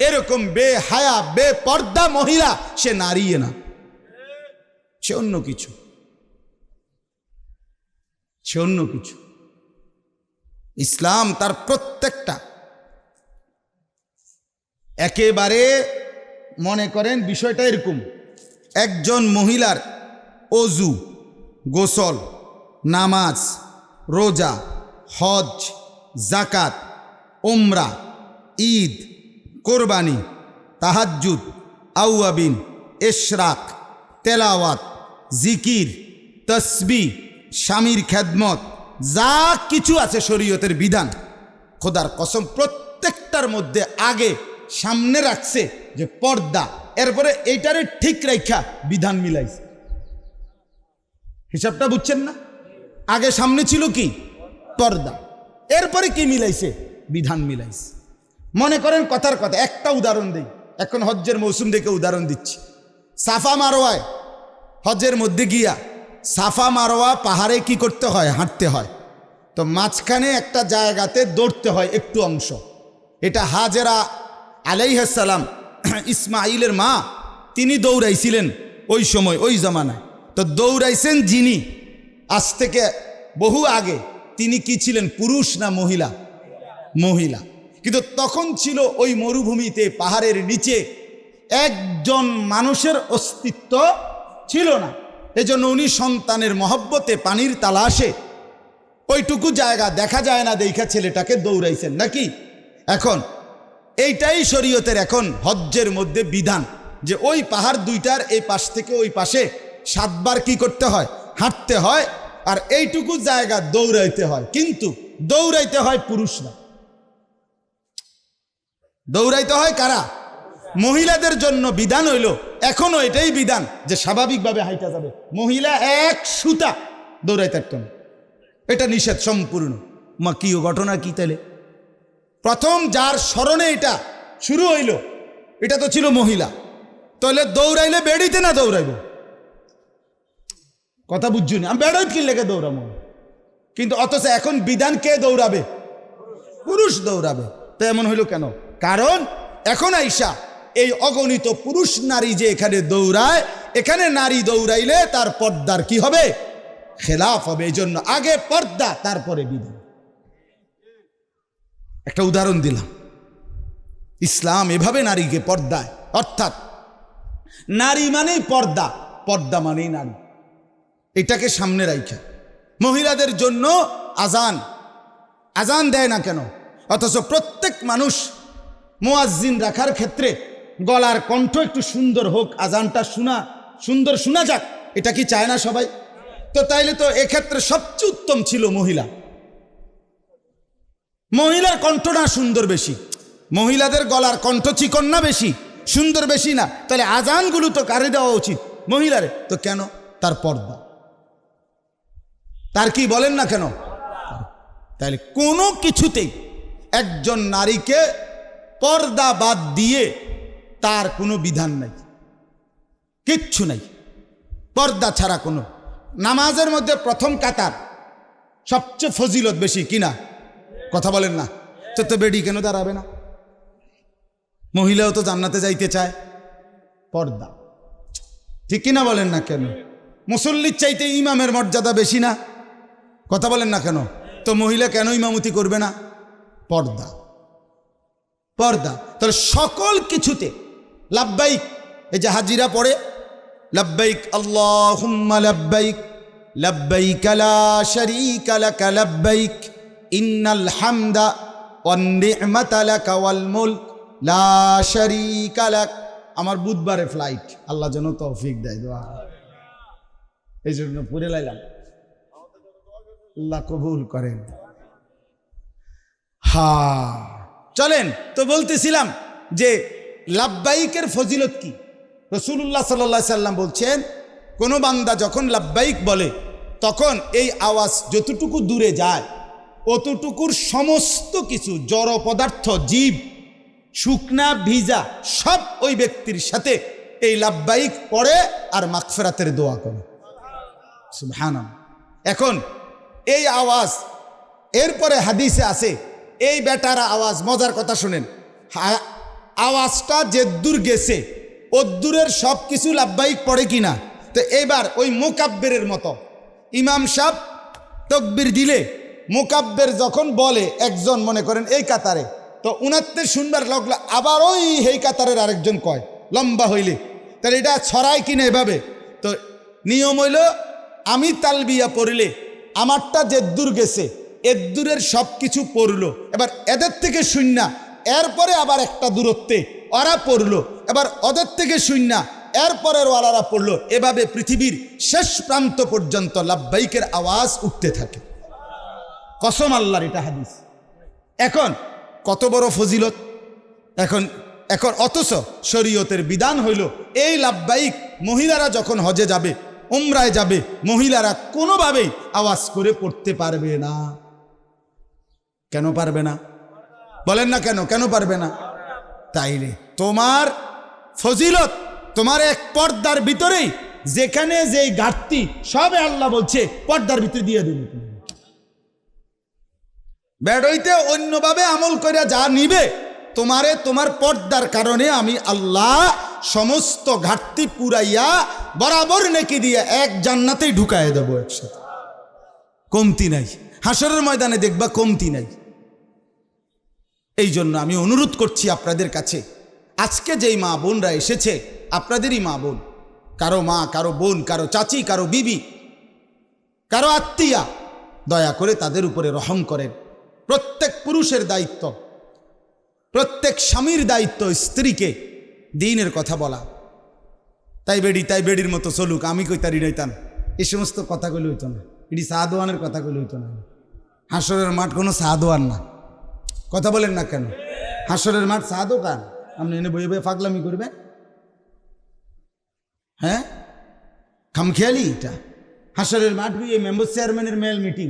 এরকম বেহায়া বেপর্দা মহিলা সে নারী না, সে অন্য কিছু, সে অন্য কিছু। ইসলাম তার প্রত্যেকটা একেবারে মনে করেন বিষয়টা এরকম, একজন মহিলার অজু, গোসল, নামাজ, রোজা, হজ, জাকাত, উমরা, ঈদ, কোরবানি, তাহাজ্জুদ, আউয়াবিন, ইশরাক, তেলাওয়াত, জিকির, তসবিহ, স্বামীর খেদমত, যা কিছু আছে শরীয়তের বিধান, খোদার কসম প্রত্যেকটার মধ্যে আগে সামনে রাখছে যে পর্দা, এরপরে এইটারে ঠিক রাখা বিধান মিলাইছে। হিসাবটা বুঝছেন না? আগে সামনে ছিল কি? পর্দা, এরপরে কি মিলাইছে? বিধান মিলাইছে। মনে করেন কথার কথা, একটা উদাহরণ দেই, এখন হজ্জের মৌসুম দেখে উদাহরণ দিচ্ছি। সাফা মারোয়ায় হজ্জের মধ্যে গিয়া সাফা মারোয়া পাহাড়ে কি করতে হয়? হাঁটতে হয়। তো মাঝখানে একটা জায়গাতে দৌড়তে হয় একটু অংশ। এটা হাজেরা আলাইহিস সালাম, ইসমাইলের মা, তিনি দৌড়াইছিলেন ওই সময়, ওই জামানায়। তো দৌড়াইছেন যিনি, আজ থেকে বহু আগে, তিনি কি ছিলেন? পুরুষ না মহিলা? মহিলা। কিন্তু তখন ছিল ওই মরুভূমিতে, পাহাড়ের নিচে একজন মানুষের অস্তিত্ব ছিল না। এজন্য উনি সন্তানের মহব্বতে পানির তালাশে ওইটুকু জায়গা দেখা যায় না দেখা ছেলেটাকে দৌড়াইছেন নাকি? এখন এইটাই শরীয়তের এখন হজ্জের মধ্যে বিধান, যে ওই পাহাড় দুইটার এই পাশ থেকে ওই পাশে 7 বার কি করতে হয়? হাঁটতে হয়, আর এইটুকু জায়গা দৌড়াইতে হয়। কিন্তু দৌড়াইতে হয় পুরুষরা, দৌড়াইতে হয় কারা? মহিলাদের জন্য বিধান হইল এখনো এটাই বিধান যে স্বাভাবিকভাবে হাইটা যাবে, মহিলা এক সুতা দৌড়াইতে পারতেন, এটা নিষেধ সম্পূর্ণ। মা কি ঘটনা কি? তাইলে প্রথম যার স্মরণে এটা শুরু হইল, এটা তো ছিল মহিলা। তাহলে দৌড়াইলে বেড়িতে না দৌড়াইব? কথা বুঝছুনি? আমি বেড়াই কি লেগে দৌড়াবো? কিন্তু অথচ এখন বিধান কে দৌড়াবে? পুরুষ দৌড়াবে। তো এমন হইল কেন? কারণ এখন আইসা এই অগণিত পুরুষ নারী যে এখানে দৌড়ায়, এখানে নারী দৌড়াইলে তার পর্দার কি হবে? খেলাফ হবে। এই জন্য আগে পর্দা, তারপরে বিধান। একটা উদাহরণ দিলাম। ইসলাম এভাবে নারীকে পর্দায়, অর্থাৎ নারী মানেই পর্দা, পর্দা মানেই নারী, এটাকে সামনে রাখা। মহিলাদের জন্য আজান, আজান দেয় না কেন? অথচ প্রত্যেক মানুষ মুয়াজ্জিন রাখার ক্ষেত্রে গলার কণ্ঠ একটু সুন্দর হোক, আজানটা সুন্দর শোনা যাক, এটা কি চায় না সবাই? তো তাইলে তো এক্ষেত্রে সবচেয়ে উত্তম ছিল মহিলা। মহিলার কণ্ঠটা সুন্দর বেশি, মহিলাদের গলার কণ্ঠ চিকন না বেশি, সুন্দর বেশি না? তাহলে আজানগুলো তো কারে দেওয়া উচিত? মহিলারে। তো কেন? তার পর্দা, তার কি বলেন না কেন? তাহলে কোনো কিছুতেই একজন নারীকে পর্দা বাদ দিয়ে তার কোনো বিধান নাই, কিচ্ছু নাই, পর্দা ছাড়া কোনো। নামাজের মধ্যে প্রথম কাতার সবচেয়ে ফজিলত বেশি কিনা, কথা বলেন না? তো বেডি কেন দাঁড়াবে না? মহিলাও তো জান্নাতে যাইতে চায়, পর্দা, ঠিক কিনা বলেন না? কেন মুসল্লির চাইতে ইমামের মর্যাদা বেশি না, কথা বলেন না কেন? তো মহিলা কেন ইমামতি করবে না? পর্দা, পর্দা। তাহলে সকল কিছুতে লাব্বাইক, এই যে হাজিরা পড়ে লাব্বাইক আল্লাহুম্মা লাব্বাইক লাব্বাইক লা শারীকা লাক লাব্বাইক ইন্নাল হামদা ওয়ান নি'মাতা লাকা ওয়াল মুলক লা শারীকা লাক। আমার বুধবারে ফ্লাইট, আল্লাহ যেন তৌফিক দেয়, দোয়া এই জন্য পড়ে লাইলাম, আল্লাহ কবুল করেন। হ্যাঁ, চলেন তো বলতেছিলাম যে লাব্বাইকের ফজিলত কি। রাসূলুল্লাহ সাল্লাল্লাহু আলাইহি সাল্লাম বলছেন, কোনো বান্দা যখন লাব্বাইক বলে তখন এই আওয়াজ যতটুকু দূরে যায় অতটুকুর সমস্ত কিছু জড় পদার্থ, জীব, শুকনা ভিজা সব ওই ব্যক্তির সাথে এই লাব্বাইক পড়ে আর মাগফিরাতের দোয়া করে। সুবহানাল্লাহ। এখন এই আওয়াজ, এরপরে হাদিসে আছে এই বেটারা আওয়াজ, মজার কথা শুনেন, আওয়াজটা যেদূর গেছে ওদূরের সব কিছু লাব্বাইক পড়ে কিনা। তো এবার ওই মুকাব্বিরের মতো ইমাম সাহেব তাকবীর দিলে মুকাব্বির যখন বলে একজন, মনে করেন এই কাতারে, তো উনাত্তের শুনবার লাগলো, আবার ওই এই কাতারের আরেকজন কয় লম্বা হইলে, তাহলে এটা ছড়ায় কিনা এভাবে। তো নিয়ম হইল আমি তালবিয়া পড়লে আমারটা যেদূর গেছে এদূরের সব কিছু পড়লো, এবার এদের থেকে শুননা, এরপরে আবার একটা দূরত্বে ওরা পড়লো, এবার ওদের থেকে শুননা, এরপরের ওয়ালারা পড়লো, এভাবে পৃথিবীর শেষ প্রান্ত পর্যন্ত লাব্বাইকের আওয়াজ উঠতে থাকে। কসম আল্লাহর, এটা হাদিস। এখন কত বড় ফজিলত! এখন অথচ শরীয়তের বিধান হইল এই লাব্বাইক মহিলারা যখন হজে যাবে, উমরায় যাবে, মহিলারা কোনোভাবেই আওয়াজ করে পড়তে পারবে না। কেন পারবে না বলেন না? কেন পারবে না? তাইলে তোমার ফজিলত তোমার এক পর্দার ভিতরেই, যেখানে যেই ঘাটতি সবে আল্লাহ বলছে পর্দার ভিতরে দিয়ে দেবে। বেড়ইতে অন্যভাবে আমল করে যা নিবে, তোমার পর্দার কারণে আমি আল্লাহ সমস্ত ঘাটতি পুরাইয়া বরাবর নেকি দিয়ে এক জান্নাতেই ঢুকায় দেবো একসাথে, কমতি নাই। হাসরের ময়দানে দেখবা কমতি নাই। এই জন্য আমি অনুরোধ করছি আপনাদের কাছে, আজকে যেই মা বোনরা এসেছে আপনাদেরই মা বোন, কারো মা, কারো বোন, কারো চাচি, কারো বিবি, কারো আত্মীয়া, দয়া করে তাদের উপরে রহম করেন। প্রত্যেক পুরুষের দায়িত্ব, প্রত্যেক স্বামীর দায়িত্ব স্ত্রীকে দ্বীনের কথা বলা। তাই বেডির মতো চলুক, আমি কই তারি নইতাম, এই সমস্ত কথাগুলো হইতো না। এটি সাদওয়ানের কথাগুলো হইতো না। হাসরের মাঠ কোনো সাদওয়ান না, কথা বলেন না কেন? হাসরের মাঠ সাদও কান, আপনি এনে বই বই পাগলামি করবেন? হ্যাঁ, খামখেয়ালি এটা। হাসরের মাঠ বই এই মেম্বার চেয়ারম্যানের মেল মিটিং,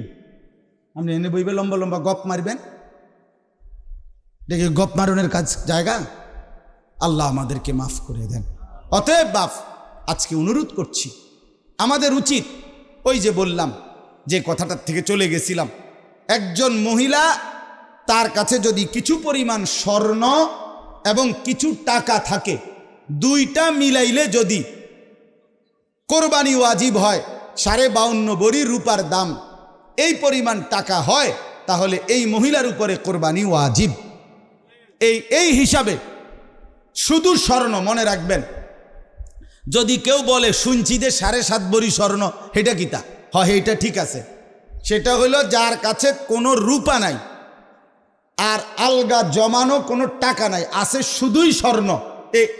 আপনি এনে বইবে লম্বা লম্বা গপ মারবেন, দেখে গপ মারনের কাজ জায়গা। আল্লাহ আমাদেরকে মাফ করে দেন। অতএব বাপ, আজকে অনুরোধ করছি, আমাদের উচিত, ওই যে বললাম, যে কথাটার থেকে চলে গেছিলাম, একজন মহিলা তার কাছে যদি কিছু পরিমাণ স্বর্ণ এবং কিছু টাকা থাকে, দুইটা মিলাইলে যদি কোরবানি ওয়াজিব হয়, 52.5 ভরি রূপার দাম এই পরিমাণ টাকা হয়, তাহলে এই মহিলার উপরে কোরবানি ওয়াজিব। এই হিসাবে শুধু স্বর্ণ, মনে রাখবেন, যদি কেউ বলে শুনছি যে 7.5 ভরি স্বর্ণ, এটা কিতা হয়? এটা ঠিক আছে, সেটা হইল যার কাছে কোনো রূপা নাই আর আলগা জমানো কোনো টাকা নাই, আছে শুধুই স্বর্ণ,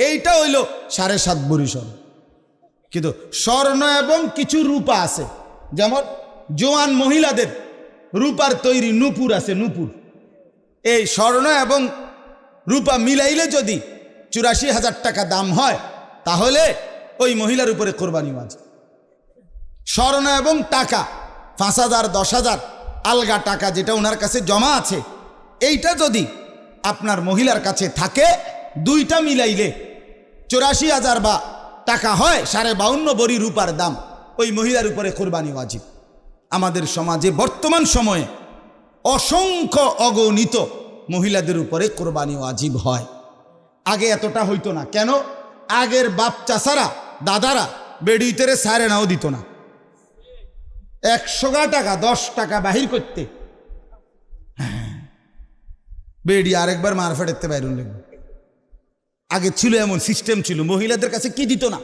এইটা হইল 7.5 ভরি স্বর্ণ। কিন্তু স্বর্ণ এবং কিছু রূপা আছে, যেমন জোয়ান মহিলাদের রূপার তৈরি নূপুর আছে, নূপুর, এই স্বর্ণ এবং রূপা মিলাইলে যদি 84,000 টাকা দাম হয়, তাহলে ওই মহিলার উপরে কোরবানি ওয়াজিব। স্বর্ণ এবং টাকা 5,000, 10,000 আলগা টাকা যেটা ওনার কাছে জমা আছে, এইটা যদি আপনার মহিলার কাছে থাকে, দুইটা মিলাইলে 84,000 বা টাকা হয়, 52.5 ভরি রূপার দাম, ওই মহিলার উপরে কোরবানি ওয়াজিব। আমাদের সমাজে বর্তমান সময়ে অসংখ্য অগণিত মহিলাদের উপরে কোরবানি ওয়াজিব হয়। আগে এতটা হইতো না। কেন? আগের বাপ চাচারা দাদারা বেড়িতেরে সারে নাও দিত না। 100 টাকা 10 টাকা বাহির করতে বেড়ি আরেকবার মার ফেটাতে বাইরুন লাগবে। আগে ছিল এমন সিস্টেম ছিল, মহিলাদের কাছে কি দিত না,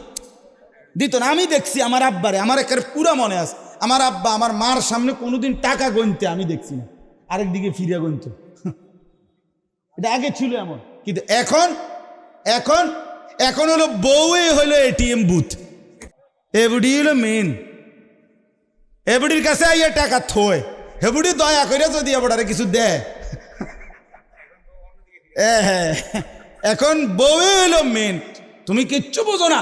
দিত না। আমি দেখছি আমার আব্বারে, আমার একের পুরা মনে আছে, আমার আব্বা আমার মার সামনে কোনোদিন টাকা গণতে আমি দেখছি না, আরেকদিকে ফিরে গণত। এটা আগে ছিল এমন। কিন্তু এখন এখন এখন হলো বউই হলো এটিএম বুথ, এবডি হলো মেন। এবডির কাছে আইয়া টাকা থয়, হেবডি দয়া করে যদি এবারে কিছু দেয়। হ্যাঁ, এখন বউই হলো মেন। তুমি কিচ্ছু বোঝো না,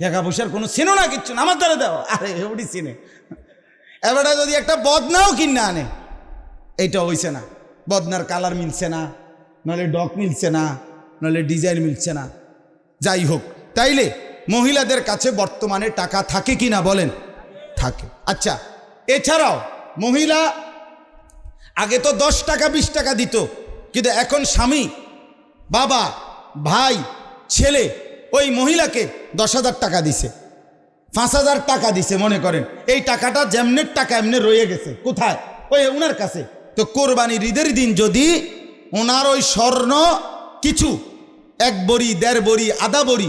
টাকা পয়সার কোনো চিনো না, কিচ্ছু না, আমার দ্বারা দাও। আরে হেবডি চিনে। এবারে যদি একটা বদনাও কিনে আনে, এইটা হইছে না, বদনার কালার মিলছে না, নাহলে ডক মিলছে না, নাহলে ডিজাইন মিলছে না, যাই হোক। তাইলে মহিলাদের কাছে বর্তমানে টাকা থাকে কি না বলেন? থাকে। আচ্ছা, এছাড়াও মহিলা আগে তো 10 টাকা 20 টাকা দিত, কিন্তু এখন স্বামী, বাবা, ভাই, ছেলে ওই মহিলাকে 10,000 টাকা দিছে, 5,000 টাকা দিছে। মনে করেন এই টাকাটা যেমনের টাকা এমনি রয়ে গেছে কোথায়? ওই ওনার কাছে। তো কোরবানির ঈদের দিন যদি ওনার ওই স্বর্ণ কিছু 1 বড়ি 1.5 বড়ি আধা বড়ি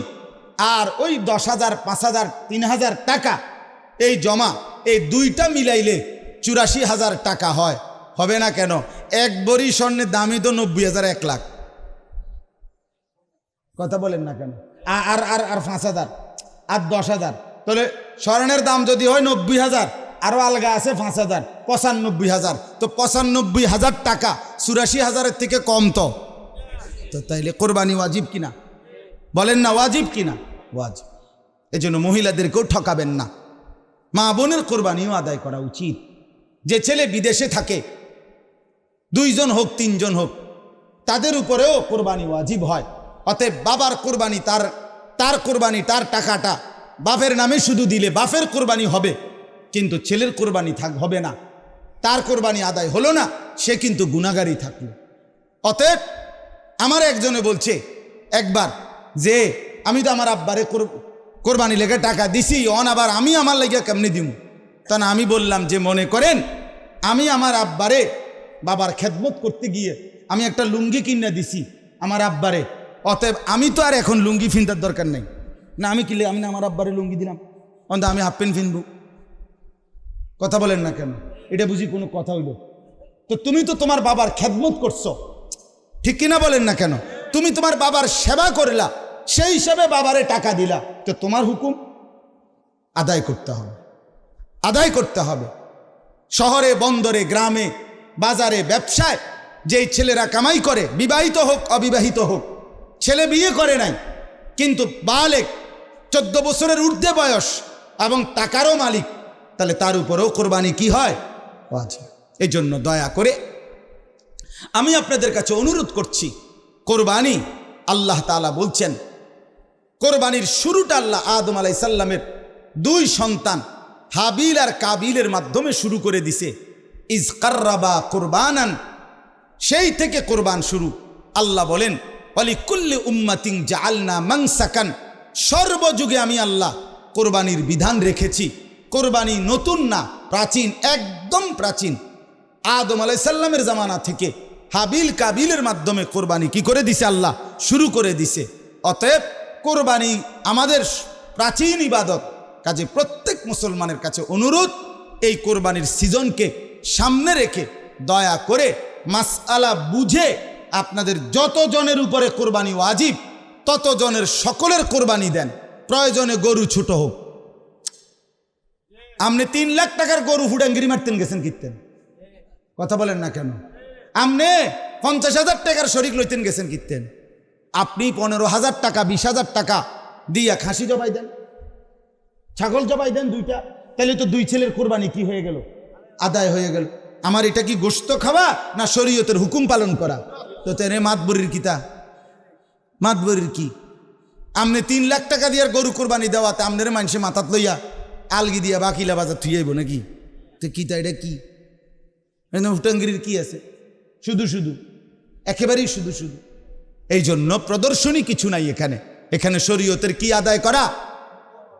আর ওই 10,000 5,000 3,000 টাকা এই জমা, এই দুইটা মিলাইলে 84,000 টাকা হয়। হবে না কেন? 1 বড়ি স্বর্ণের দামই তো 90,000, 1 লাখ। কথা বলেন না কেন? আর আর আর 5,000 আর 10,000, তাহলে স্বর্ণের দাম যদি হয় 90,000, আরও আলগা আছে 5,000, 95,000। তো 95,000 টাকা 84,000-এর থেকে কম। তো তাইলে কোরবানি ওয়াজিব কিনা বলেন না? ওয়াজিব কিনা? ওয়াজিব। এজন্য মহিলাদেরকেও ঠকাবেন না, মা বোনের কোরবানিও আদায় করা উচিত। যে ছেলে বিদেশে থাকে, 2 জন হোক 3 জন হোক, তাদের উপরেও কোরবানি ওয়াজিব হয়। অতএব বাবার কোরবানি, তার কোরবানি, তার টাকাটা বাপের নামে শুধু দিলে বাপের কোরবানি হবে, কিন্তু ছেলের কোরবানি হবে না। তার কোরবানি আদায় হলো না, সে কিন্তু গুনাহগারই থাকলো। অতএব আমার একজনে বলছে একবার যে আমি তো আমার আব্বারে কোরবানি লেগে টাকা দিছি, আবার আমি আমার লেগে কেমনি দিব? তা না, আমি বললাম যে মনে করেন আমি আমার আব্বারে বাবার খেদমত করতে গিয়ে আমি একটা লুঙ্গি কিনে দিছি আমার আব্বারে, অতএব আমি তো আর এখন লুঙ্গি ফিনতার দরকার নেই না। আমি কিনলে আমি না আমার আব্বারে লুঙ্গি দিলাম, অন্তত আমি হাফ প্যান্ট ফিনবো। কথা বলেন না কেন? এটা বুঝি কোনো কথা হইল? তো তুমি তো তোমার বাবার খেদমত করছো, ঠিক কিনা বলেন না কেন? তুমি তোমার বাবার সেবা করলা, সেই হিসাবে বাবারে টাকা দিলা, তো তোমার হুকুম আদায় করতে হবে, আদায় করতে হবে। শহরে, বন্দরে, গ্রামে, বাজারে, ব্যবসায় যেই ছেলেরা কামাই করে, বিবাহিত হোক অবিবাহিত হোক, ছেলে বিয়ে করে নাই কিন্তু বালেক, 14 বছরের ঊর্ধ্বে বয়স এবং টাকারও মালিক, তাহলে তার উপরেও কোরবানি কি হয়? ওয়াজিব। এই জন্য দয়া করে আমি আপনাদের কাছে অনুরোধ করছি, কোরবানি আল্লাহ তাআলা বলছেন, কোরবানির শুরুটা আল্লাহ আদম আলাইহিস সালামের 2 সন্তান হাবিল আর কাবিলের মাধ্যমে শুরু করে দিছে। ইজ কাররাবা কুরবানান, সেই থেকে কোরবান শুরু। আল্লাহ বলেন ওয়ালিকুল্লি উম্মাতিন জাআলনা মানসাকান, সর্বযুগে আমি আল্লাহ কোরবানির বিধান রেখেছি। কোরবানি নতুন না, প্রাচীন, একদম প্রাচীন। আদম আলাইহিস সালামের জামানা থেকে হাবিল কাবিলের মাধ্যমে কোরবানি কি করে দিছে? আল্লাহ শুরু করে দিছে। অতএব কোরবানি আমাদের প্রাচীন ইবাদত। কাজে প্রত্যেক মুসলমানের কাছে অনুরোধ, এই কোরবানির সিজনকে সামনে রেখে দয়া করে মাসআলা বুঝে আপনাদের যত জনের উপরে কোরবানি ওয়াজিব তত জনের সকলের কোরবানি দেন। প্রয়োজনে গরু ছোট হোক। আপনি 3 লাখ টাকার গরু হুডাঙ্গিরি মারতেন গেছেন কিনতেন? কথা বলেন না কেন? আপনি 50,000 টাকার শরীক লইতেন গেছেন কিনতেন? আপনি 15,000 টাকা 20,000 টাকা দিয়া খাসি জবাই দেন, ছাগল জবাই দেন 2টা, তাহলে তো 2 ছেলের কোরবানি কি হয়ে গেল? আদায় হয়ে গেল। আমার এটা কি গোশত খাওয়া না শরীয়তের হুকুম পালন করা? তো তেনে মাতবরির কিতা মাতবরির কি আমনে 3 লাখ টাকা দিয়ে গরু কোরবানি দেওয়াতে আমনের মানুষে মাথাত লইয়া আলগি দিয়া বাকিলা বাজার থুইয়াইব নাকি? তো কি তা এটা কি উটাঙ্গিরির কি আছে? শুধু শুধু একেবারেই শুধু শুধু। এই জন্য প্রদর্শনী কিছু নাই এখানে। এখানে শরীয়তের কি আদায় করা?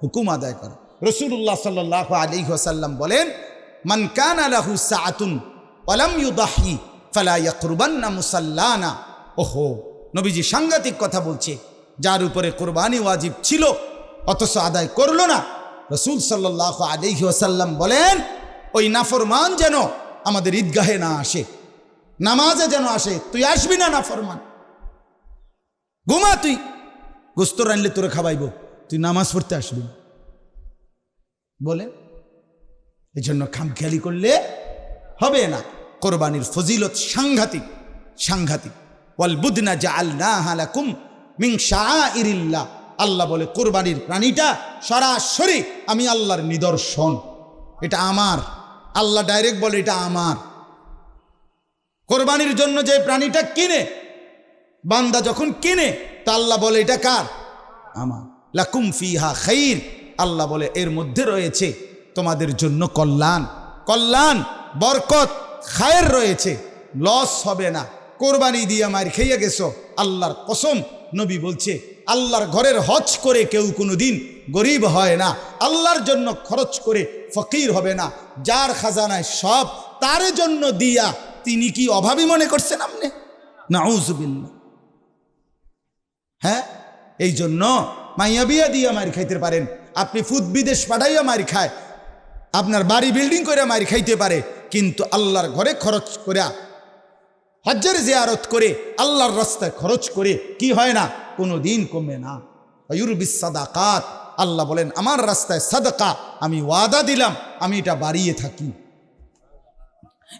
হুকুম আদায় করা। রাসূলুল্লাহ সাল্লাল্লাহু আলাইহি ওয়াসাল্লাম বলেন, মান কানা লাহু সাআতুন ওয়া লাম ইউদাহি ফালা ইয়াকরুবান্না মুসাল্লানা। ওহো, নবীজি সাংঘাতিক কথা বলছে। যার উপরে কোরবানি ওয়াজিব ছিল অথচ আদায় করলো না, রাসূল সাল্লাল্লাহু আলাইহি ওয়াসাল্লাম বলেন ওই নাফরমান যেন আমাদের ঈদগাহে না আসে, নামাজে যেন আসে। তুই আসবি না নাফরমান, ঘুমা, তুই গোস্ত রানলে তোরে খাওয়াইব, তুই নামাজ পড়তে আসবি না বলে। এই জন্য খামখেয়ালি করলে হবে না। কোরবানির ফজিলত সাংঘাতিক সাংঘাতিক। ওয়াল বুদনা জাআলনাহা লাকুম মিন শাআইরিল্লাহ। আল্লাহ বলে কোরবানির প্রাণীটা সরাসরি আমি আল্লাহর নিদর্শন, এটা আমার। আল্লাহ ডাইরেক্ট বলে এটা আমার। কোরবানির জন্য যে প্রাণীটা কিনে বান্দা যখন কিনে, তা আল্লাহ বলে এটা কার? আমার। লাকুম ফিহা খাইর, আল্লাহ বলে এর মধ্যে রয়েছে তোমাদের জন্য কল্যাণ, কল্যাণ, বরকত, খায়ের রয়েছে, লস হবে না। কোরবানি দিয়ে মার খেয়ে গেছো, আল্লাহর কসম নবী বলছে আল্লাহর ঘরের হজ করে কেউ কোনোদিন গরিব হয় না, আল্লাহর জন্য খরচ করে ফকির হবে না। যার খাজানায় সব তার জন্য দিয়া তিনি কি অভাবী মনে করছেন আপনি? নাউযুবিল্লাহ। হ্যাঁ, এই জন্য মাইয়া বিয়া দিয়া মার খাইতে পারেন আপনি, ফুদ বিদেশ পাঠাইয়া মার খায়, আপনার বাড়ি বিল্ডিং করে মার খাইতে পারে, কিন্তু আল্লাহর ঘরে খরচ করে, হজ্জের জিয়ারত করে, আল্লাহর রাস্তায় খরচ করে কি হয় না? কোনো দিন কমে না। ইউরবিস সাদাকাত, আল্লাহ বলেন আমার রাস্তায় সাদাকা আমি ওয়াদা দিলাম, আমি এটা বাড়িয়ে থাকি।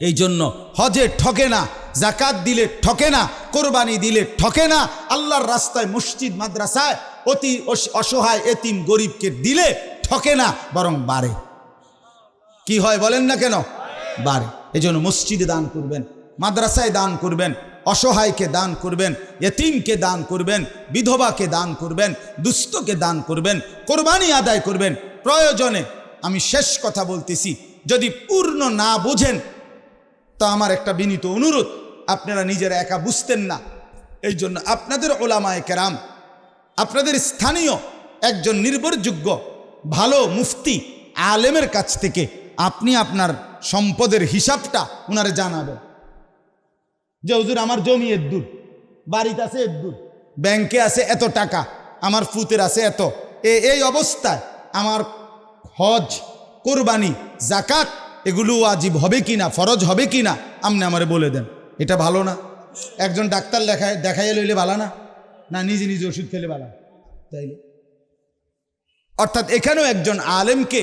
এই জন্য হজে ঠকে না, জাকাত দিলে ঠকে না, কোরবানি দিলে ঠকে না। আল্লাহর রাস্তায় মসজিদ মাদ্রাসায় অতি অসহায় এতিম গরিবকে দিলে ঠকে না, বরং বাড়ে। কি হয় বলেন না কেন? বাড়ে। এই জন্য মসজিদে দান করবেন, মাদ্রাসায় দান করবেন, অসহায়কে দান করবেন, এতিমকে দান করবেন, বিধবাকে দান করবেন, দুস্থকে দান করবেন, কোরবানি আদায় করবেন। প্রয়োজনে আমি শেষ কথা বলতেছি, যদি পূর্ণ না বুঝেন তা আমার একটা বিনীত অনুরোধ, আপনারা নিজেরা একা বুঝতেন না, এই জন্য আপনাদের ওলামায়ে কেরাম, আপনাদের স্থানীয় একজন নির্ভরযোগ্য ভালো মুফতি আলেমের কাছ থেকে আপনি আপনার সম্পদের হিসাবটা ওনারে জানাবেন যে হুজুর আমার জমি এর দূর, বাড়িতে আছে এর দূর, ব্যাংকে আছে এত টাকা, আমার ফুতের আছে এত, এই অবস্থায় আমার হজ, কোরবানি, জাকাত এগুলো ওয়াজিব হবে কিনা, ফরজ হবে কিনা আপনি আমারে বলে দেন। এটা ভালো না? একজন ডাক্তার দেখাইয়া লইলে ভালো না? না নিজে নিজে ওষুধ খেলে ভালো? তাইলে অর্থাৎ এখানেও একজন আলেমকে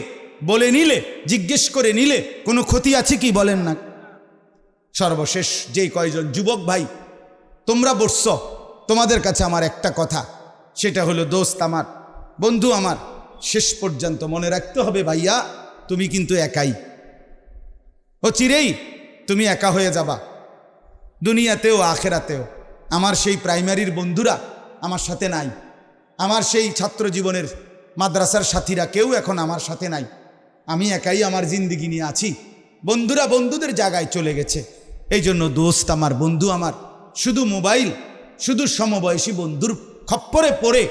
বলে নিলে, জিজ্ঞেস করে নিলে কোনো ক্ষতি আছে কি বলেন না? সর্বশেষ যেই কয়জন যুবক ভাই তোমরা বসছ, তোমাদের কাছে আমার একটা কথা, সেটা হলো দোস্ত আমার, বন্ধু আমার, শেষ পর্যন্ত মনে রাখতে হবে ভাইয়া, তুমি কিন্তু একাই, ও চিরেই তুমি একা হয়ে যাবা, দুনিয়াতেও আখেরাতেও। আমার সেই প্রাইমারির বন্ধুরা আমার সাথে নাই, আমার সেই ছাত্র জীবনের মাদ্রাসার সাথীরা কেউ এখন আমার সাথে নাই, আমি একাই আমার জিন্দিগি নিয়ে আছি। বন্ধুরা বন্ধুদের জায়গায় চলে গেছে। এই জন্য দোস্ত আমার, বন্ধু আমার, শুধু মোবাইল, শুধু সমবয়সী বন্ধুর খপ্পরে পড়ে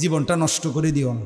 জীবনটা নষ্ট করে দিও না।